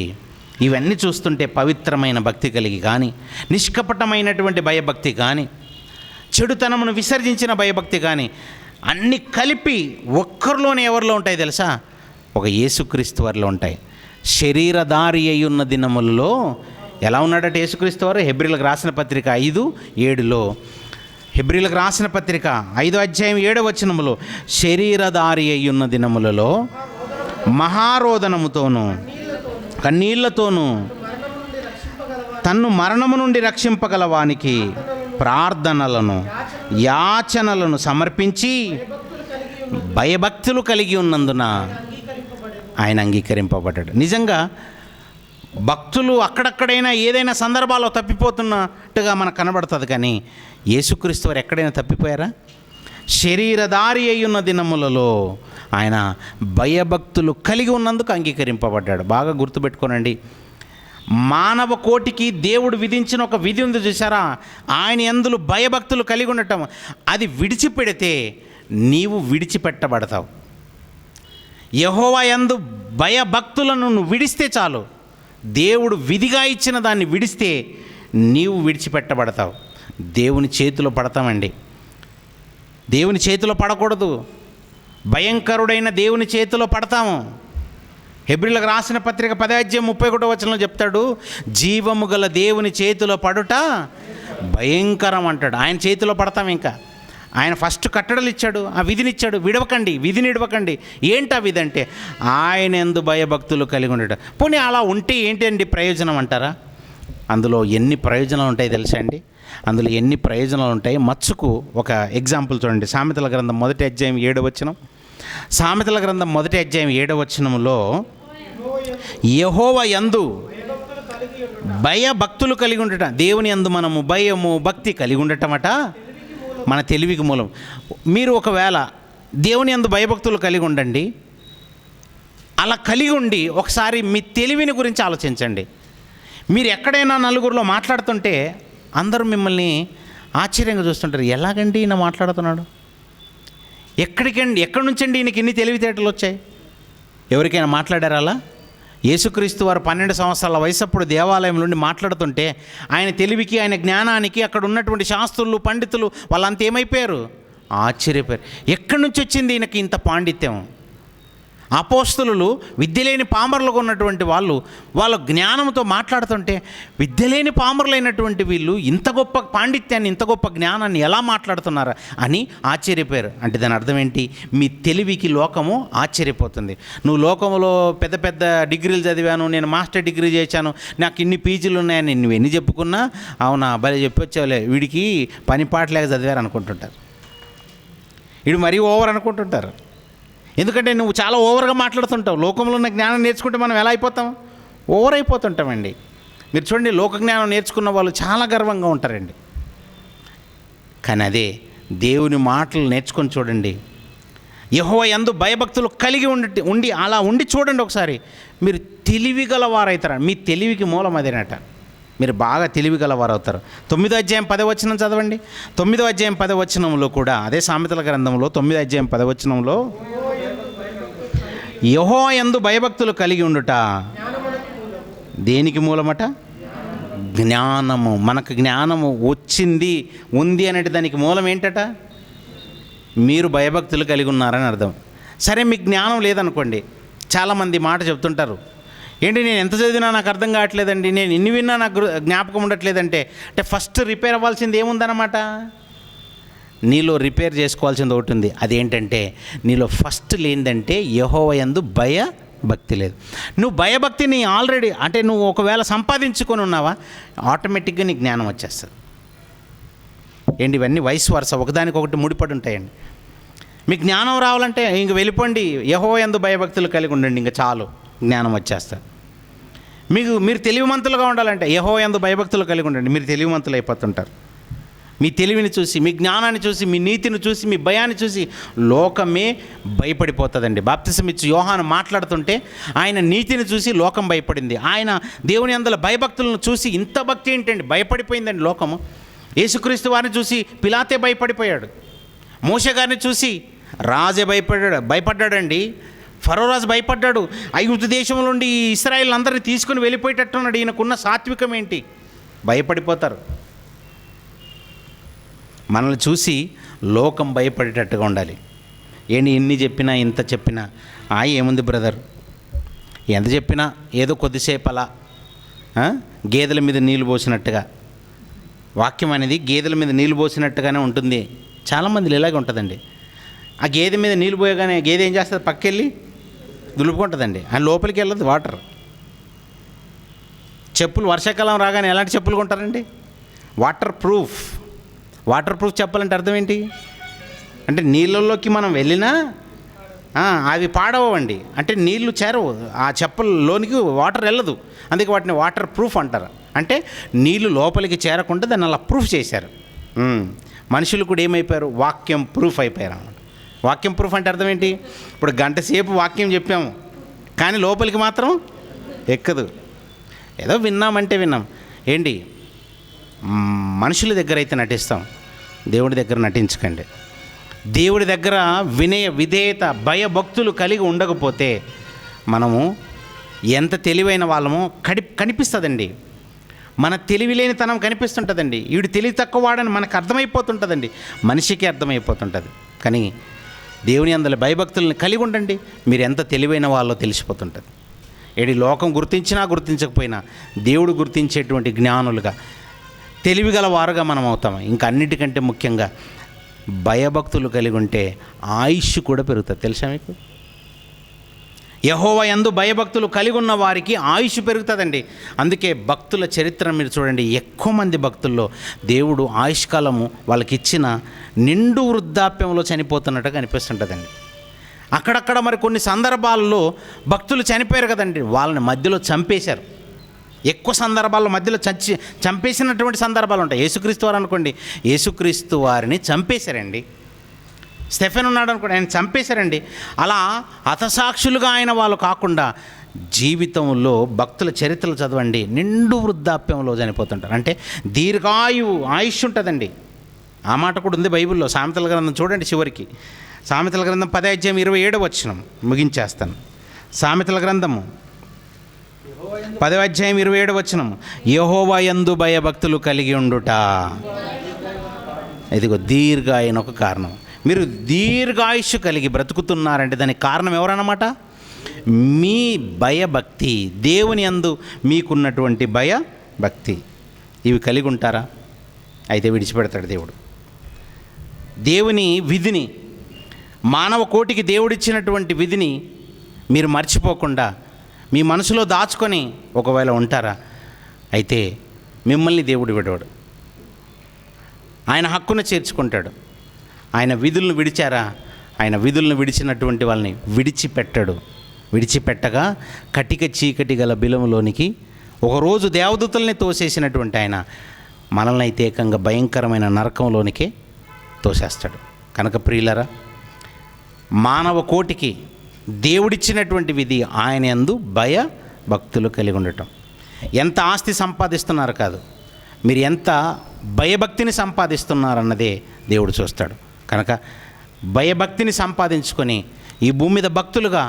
ఇవన్నీ చూస్తుంటే పవిత్రమైన భక్తి కలిగి కానీ, నిష్కపటమైనటువంటి భయభక్తి కానీ, చెడుతనమును విసర్జించిన భయభక్తి కానీ అన్నీ కలిపి ఒక్కరిలోనే ఎవరిలో ఉంటాయి తెలుసా? ఒక యేసుక్రీస్తు వారిలో ఉంటాయి. శరీరధారి అయి ఉన్న దినములలో ఎలా ఉన్నాడట యేసుక్రీస్తు వారు? హెబ్రీలకు రాసిన పత్రిక 5:7లో, హెబ్రీలకు రాసిన పత్రిక 5:7 శరీరధారి అయి ఉన్న దినములలో మహారోదనముతోనూ కన్నీళ్లతోనూ తన్ను మరణము నుండి రక్షింపగలవానికి ప్రార్థనలను యాచనలను సమర్పించి భయభక్తులు కలిగి ఉన్నందున ఆయన అంగీకరింపబడ్డాడు. నిజంగా భక్తులు అక్కడక్కడైనా ఏదైనా సందర్భాల్లో తప్పిపోతున్నట్టుగా మనకు కనబడుతుంది, కానీ యేసుక్రీస్తు వారు ఎక్కడైనా తప్పిపోయారా? శరీరధారి అయ్యున్న దినములలో ఆయన భయభక్తులు కలిగి ఉన్నందుకు అంగీకరింపబడ్డాడు. బాగా గుర్తుపెట్టుకోనండి, మానవ కోటికి దేవుడు విధించిన ఒక విధి ఉంది చూసారా? ఆయన యందు భయభక్తులు కలిగి ఉండటం. అది విడిచిపెడితే నీవు విడిచిపెట్టబడతావు. యెహోవా యందు భయభక్తులను నువ్వు విడిస్తే చాలు. దేవుడు విధిగా ఇచ్చిన దాన్ని విడిస్తే నీవు విడిచిపెట్టబడతావు. దేవుని చేతిలో పడతామండి. దేవుని చేతిలో పడకూడదు, భయంకరుడైన దేవుని చేతిలో పడతాము. హెబ్రీలకు రాసిన పత్రిక 10:31 చెప్తాడు, జీవము గల దేవుని చేతిలో పడుట భయంకరం అంటాడు. ఆయన చేతిలో పడతాం. ఇంకా ఆయన ఫస్ట్ కట్టడలు ఇచ్చాడు, ఆ విధిని ఇచ్చాడు, విడవకండి, విధిని ఇడవకండి. ఏంటి ఆ విధి అంటే ఆయన యందు భయభక్తులు కలిగి ఉండట. పోనీ అలా ఉంటే ఏంటండి ప్రయోజనం అంటారా? అందులో ఎన్ని ప్రయోజనాలు ఉంటాయి తెలుసా అండి? అందులో ఎన్ని ప్రయోజనాలు ఉంటాయి. మచ్చుకు ఒక ఎగ్జాంపుల్ చూడండి. సామెతల గ్రంథం 1:7 సామెతల గ్రంథం 1:7 యెహోవా యందు భయభక్తులు కలిగి ఉండట. దేవుని యందు మనము భయము భక్తి కలిగి ఉండటమట మన తెలివికి మూలం. మీరు ఒకవేళ దేవుని యందు భయభక్తులు కలిగి ఉండండి. అలా కలిగి ఉండి ఒకసారి మీ తెలివిని గురించి ఆలోచించండి. మీరు ఎక్కడైనా నలుగురిలో మాట్లాడుతుంటే అందరూ మిమ్మల్ని ఆశ్చర్యంగా చూస్తుంటారు. ఎలాగండి ఈయన మాట్లాడుతున్నాడు? ఎక్కడి నుంచండి ఈయనకి ఇన్ని తెలివితేటలు వచ్చాయి? ఎవరికైనా మాట్లాడారా అలా? యేసుక్రీస్తు వారు 12 సంవత్సరాల వయసప్పుడు దేవాలయం నుండి మాట్లాడుతుంటే ఆయన తెలివికి, ఆయన జ్ఞానానికి అక్కడ ఉన్నటువంటి శాస్త్రులు, పండితులు వాళ్ళంతా ఏమైపోయారు? ఆశ్చర్యపోయారు. ఎక్కడి నుంచి వచ్చింది ఈయనకి ఇంత పాండిత్యం? అపోస్తలులు విద్యలేని పామరులుగా ఉన్నటువంటి వాళ్ళు వాళ్ళ జ్ఞానంతో మాట్లాడుతుంటే విద్యలేని పామరులైనటువంటి వీళ్ళు ఇంత గొప్ప పాండిత్యాన్ని, ఇంత గొప్ప జ్ఞానాన్ని ఎలా మాట్లాడుతున్నారా అని ఆశ్చర్యపోయారు. అంటే దాని అర్థం ఏంటి? మీ తెలివికి లోకము ఆశ్చర్యపోతుంది. నువ్వు లోకంలో పెద్ద పెద్ద డిగ్రీలు చదివాను, నేను మాస్టర్ డిగ్రీ చేశాను, నాకు ఇన్ని పీజీలు ఉన్నాయని నువ్వు ఎన్ని చెప్పుకున్నా, అవునా భలే చెప్పొచ్చావులే, వీడికి పని పాటలేక చదివారు అనుకుంటుంటారు. వీడు మరీ ఓవర్ అనుకుంటుంటారు. ఎందుకంటే నువ్వు చాలా ఓవర్గా మాట్లాడుతుంటావు. లోకంలో ఉన్న జ్ఞానం నేర్చుకుంటే మనం ఎలా అయిపోతాం? ఓవర్ అయిపోతుంటామండి. మీరు చూడండి, లోక జ్ఞానం నేర్చుకున్న వాళ్ళు చాలా గర్వంగా ఉంటారండి. కానీ అదే దేవుని మాటలు నేర్చుకొని చూడండి, యెహోవా యందు భయభక్తులు కలిగి ఉండి అలా ఉండి చూడండి ఒకసారి, మీరు తెలివి గలవారవుతారు. మీ తెలివికి మూలం అదేనట. మీరు బాగా తెలివి గలవారు అవుతారు. 9:10 చదవండి. 9:10 కూడా అదే సామెతల గ్రంథంలో 9:10 యెహోవా యందు భయభక్తులు కలిగి ఉండుట దేనికి మూలమట? జ్ఞానము. మనకు జ్ఞానము ఉంది అనేది దానికి మూలం ఏంటట? మీరు భయభక్తులు కలిగి ఉన్నారని అర్థం. సరే, మీకు జ్ఞానం లేదనుకోండి. చాలామంది మాట చెప్తుంటారు, ఏంటి నేను ఎంత చదివినా నాకు అర్థం కావట్లేదండి, నేను ఇన్ని విన్నా నాకు జ్ఞాపకం ఉండట్లేదంటే, అంటే ఫస్ట్ రిపేర్ అవ్వాల్సింది ఏముందన్నమాట? నీలో రిపేర్ చేసుకోవాల్సింది ఒకటి ఉంది. అదేంటంటే నీలో ఫస్ట్ లేనిదంటే యెహోవా యందు భయభక్తి లేదు. నువ్వు భయభక్తిని ఆల్రెడీ అంటే నువ్వు ఒకవేళ సంపాదించుకొని ఉన్నావా, ఆటోమేటిక్గా నీకు జ్ఞానం వచ్చేస్తుంది. ఏంటి ఇవన్నీ వయసు వరుస ఒకదానికొకటి ముడిపడి ఉంటాయండి. మీకు జ్ఞానం రావాలంటే ఇంక వెళ్ళిపోండి, యెహోవా యందు భయభక్తులు కలిగి ఉండండి, ఇంకా చాలు జ్ఞానం వచ్చేస్తారు. మీరు తెలివిమంతులుగా ఉండాలంటే యెహోవా యందు భయభక్తులు కలిగి ఉండండి, మీరు తెలివిమంతులు అయిపోతుంటారు. మీ తెలివిని చూసి, మీ జ్ఞానాన్ని చూసి, మీ నీతిని చూసి, మీ భయాన్ని చూసి లోకమే భయపడిపోతుందండి. బాప్తిసం ఇచ్చి యోహాను మాట్లాడుతుంటే ఆయన నీతిని చూసి లోకం భయపడింది. ఆయన దేవుని యందు భయభక్తులను చూసి ఇంత భక్తి ఏంటండి, భయపడిపోయిందండి లోకము. యేసుక్రీస్తు వారిని చూసి పిలాతే భయపడిపోయాడు. మోషే గారిని చూసి రాజే భయపడ్డాడండి. ఫరో రాజు భయపడ్డాడు. ఐగుప్తు దేశంలో నుండి ఇశ్రాయేల్ అందరినీ తీసుకుని వెళ్ళిపోయేటట్టున్నాడు. ఈయనకున్న సాత్వికం ఏంటి, భయపడిపోతారు. మనల్ని చూసి లోకం భయపడేటట్టుగా ఉండాలి. ఏంటి ఎన్ని చెప్పినా ఇంత చెప్పినా ఏముంది బ్రదర్, ఎంత చెప్పినా ఏదో కొద్దిసేపు అలా గేదెల మీద నీళ్ళు పోసినట్టుగా, వాక్యం అనేది గేదెల మీద నీళ్ళు పోసినట్టుగానే ఉంటుంది. చాలామంది ఇలాగే ఉంటుందండి. ఆ గేదె మీద నీళ్ళు పోయగానే గేదె ఏం చేస్తుంది, పక్కెళ్ళి దులుపుకుంటుందండి. ఆయన లోపలికి వెళ్ళదు వాటర్. చెప్పులు వర్షాకాలం రాగానే ఎలాంటి చెప్పులు కొంటారండి, వాటర్ ప్రూఫ్ చెప్పాలంటే అర్థం ఏంటి అంటే నీళ్ళల్లోకి మనం వెళ్ళినా అవి పాడవండి, అంటే నీళ్లు చేరవు, ఆ చెప్పుల్లోనికి వాటర్ వెళ్ళదు, అందుకే వాటిని వాటర్ ప్రూఫ్ అంటారు. అంటే నీళ్లు లోపలికి చేరకుండా దాన్ని అలా ప్రూఫ్ చేశారు. మనుషులు కూడా ఏమైపోయారు, వాక్యం ప్రూఫ్ అయిపోయారు అన్నమాట. వాక్యం ప్రూఫ్ అంటే అర్థం ఏంటి, ఇప్పుడు గంట సేపు వాక్యం చెప్పాము కానీ లోపలికి మాత్రం ఎక్కదు. ఏదో విన్నామంటే విన్నాం. ఏంటి మనుషుల దగ్గర అయితే నటిస్తాం, దేవుడి దగ్గర నటించకండి. దేవుడి దగ్గర వినయ విధేయత భయభక్తులు కలిగి ఉండకపోతే మనము ఎంత తెలివైన వాళ్ళమో కనిపిస్తుందండి. మన తెలివిలేనితనం కనిపిస్తుంటుందండి. వీడు తెలివి తక్కువ వాడని మనకు అర్థమైపోతుంటుందండి, మనిషికి అర్థమైపోతుంటుంది. కానీ దేవుని అందులో భయభక్తులను కలిగి ఉండండి, మీరు ఎంత తెలివైన వాళ్ళో తెలిసిపోతుంటుంది. ఏడి లోకం గుర్తించినా గుర్తించకపోయినా దేవుడు గుర్తించేటువంటి జ్ఞానులుగా తెలివిగల వారుగా మనం అవుతాం. ఇంకా అన్నిటికంటే ముఖ్యంగా భయభక్తులు కలిగి ఉంటే ఆయుష్ కూడా పెరుగుతుంది. తెలుసా మీకు, యెహోవా యందు భయభక్తులు కలిగి ఉన్న వారికి ఆయుష్ పెరుగుతుందండి. అందుకే భక్తుల చరిత్ర మీరు చూడండి, ఎక్కువ మంది భక్తుల్లో దేవుడు ఆయుష్కాలము వాళ్ళకి ఇచ్చిన నిండు వృద్ధాప్యంలో చనిపోతున్నట్టుగా అనిపిస్తుంటుందండి. అక్కడక్కడ మరి కొన్ని సందర్భాల్లో భక్తులు చనిపోయారు కదండి, వాళ్ళని మధ్యలో చంపేశారు. ఎక్కువ సందర్భాల్లో మధ్యలో చంపేసినటువంటి సందర్భాలు ఉంటాయి. యేసుక్రీస్తు వారు అనుకోండి, యేసుక్రీస్తు వారిని చంపేశారండి. స్టెఫెన్ ఉన్నాడు అనుకోండి, ఆయన చంపేశారండి. అలా హతసాక్షులుగా ఆయన వాళ్ళు కాకుండా జీవితంలో భక్తుల చరిత్రలు చదవండి, నిండు వృద్ధాప్యంలో చనిపోతుంటారు. అంటే ఆయుష్ ఉంటుందండి. ఆ మాట కూడా ఉంది బైబిల్లో. సామెతల గ్రంథం చూడండి, చివరికి సామెతల గ్రంథం 10:27 ముగించేస్తాను. సామెతల గ్రంథము 10:27 యెహోవా యందు భయభక్తులు కలిగి ఉండుట, ఇదిగో దీర్ఘాయన ఒక కారణం. మీరు దీర్ఘాయుష్ కలిగి బ్రతుకుతున్నారంటే దానికి కారణం ఎవరన్నమాట, మీ భయభక్తి, దేవుని యందు మీకున్నటువంటి భయభక్తి. ఇవి కలిగి ఉంటారా, అయితే విడిచిపెడతాడు దేవుడు. దేవుని విధిని, మానవ కోటికి దేవుడిచ్చినటువంటి విధిని మీరు మర్చిపోకుండా మీ మనసులో దాచుకొని ఒకవేళ ఉంటారా, అయితే మిమ్మల్ని దేవుడు విడవడు. ఆయన హక్కును చేర్చుకుంటాడు. ఆయన విధులను విడిచారా, ఆయన విధులను విడిచినటువంటి వాళ్ళని విడిచిపెట్టగా కటిక చీకటి గల బిలములోనికి ఒకరోజు దేవదూతల్ని తోసేసినటువంటి ఆయన మనల్ని అయితే ఏకంగా భయంకరమైన నరకంలోనికే తోసేస్తాడు. కనుక ప్రియులరా, మానవ కోటికి దేవుడిచ్చినటువంటి విధి ఆయన యందు భయభక్తులు కలిగి ఉండటం. ఎంత ఆస్తి సంపాదిస్తున్నారు కాదు, మీరు ఎంత భయభక్తిని సంపాదిస్తున్నారన్నదే దేవుడు చూస్తాడు. కనుక భయభక్తిని సంపాదించుకొని ఈ భూమి మీద భక్తులుగా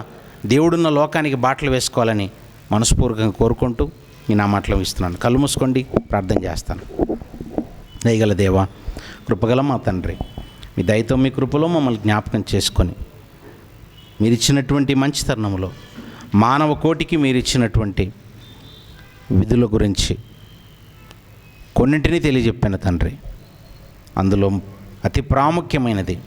దేవుడున్న లోకానికి బాటలు వేసుకోవాలని మనస్ఫూర్తిగా కోరుకుంటూ నేను ఆ మాటలు ఇస్తున్నాను. కళ్ళు మూసుకోండి, ప్రార్థన చేస్తాను. దయగల దేవా, కృపగల మా తండ్రి, మీ దయతో మీ కృపలో మమ్మల్ని జ్ఞాపకం చేసుకొని మీరు ఇచ్చినటువంటి మంచి తరుణంలో మానవ కోటికి మీరు ఇచ్చినటువంటి విధుల గురించి కొన్నింటినీ తెలియజెప్పాను తండ్రి. అందులో అతి ప్రాముఖ్యమైనది.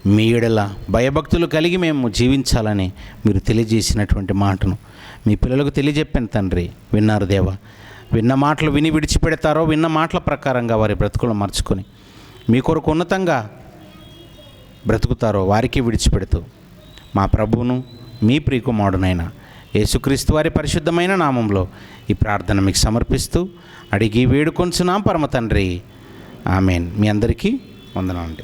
మీ ఎడల భయభక్తులు కలిగి మేము జీవించాలని మీరు తెలియజేసినటువంటి మాటను మీ పిల్లలకు తెలియజెప్పాను తండ్రి. విన్నారు దేవా. విన్న మాటలు విని విడిచిపెడతారో విన్న మాటల ప్రకారంగా వారి బ్రతుకులను మార్చుకొని మీ కొరకు ఉన్నతంగా బ్రతుకుతారో వారికి విడిచిపెడుతూ మా ప్రభువును మీ ప్రియకుమారుడైన యేసుక్రీస్తు వారి పరిశుద్ధమైన నామంలో ఈ ప్రార్థన మీకు సమర్పిస్తూ అడిగి వేడుకొంచున్నాం పరమ తండ్రి. ఆమెన్. మీ అందరికీ వందనాలండి.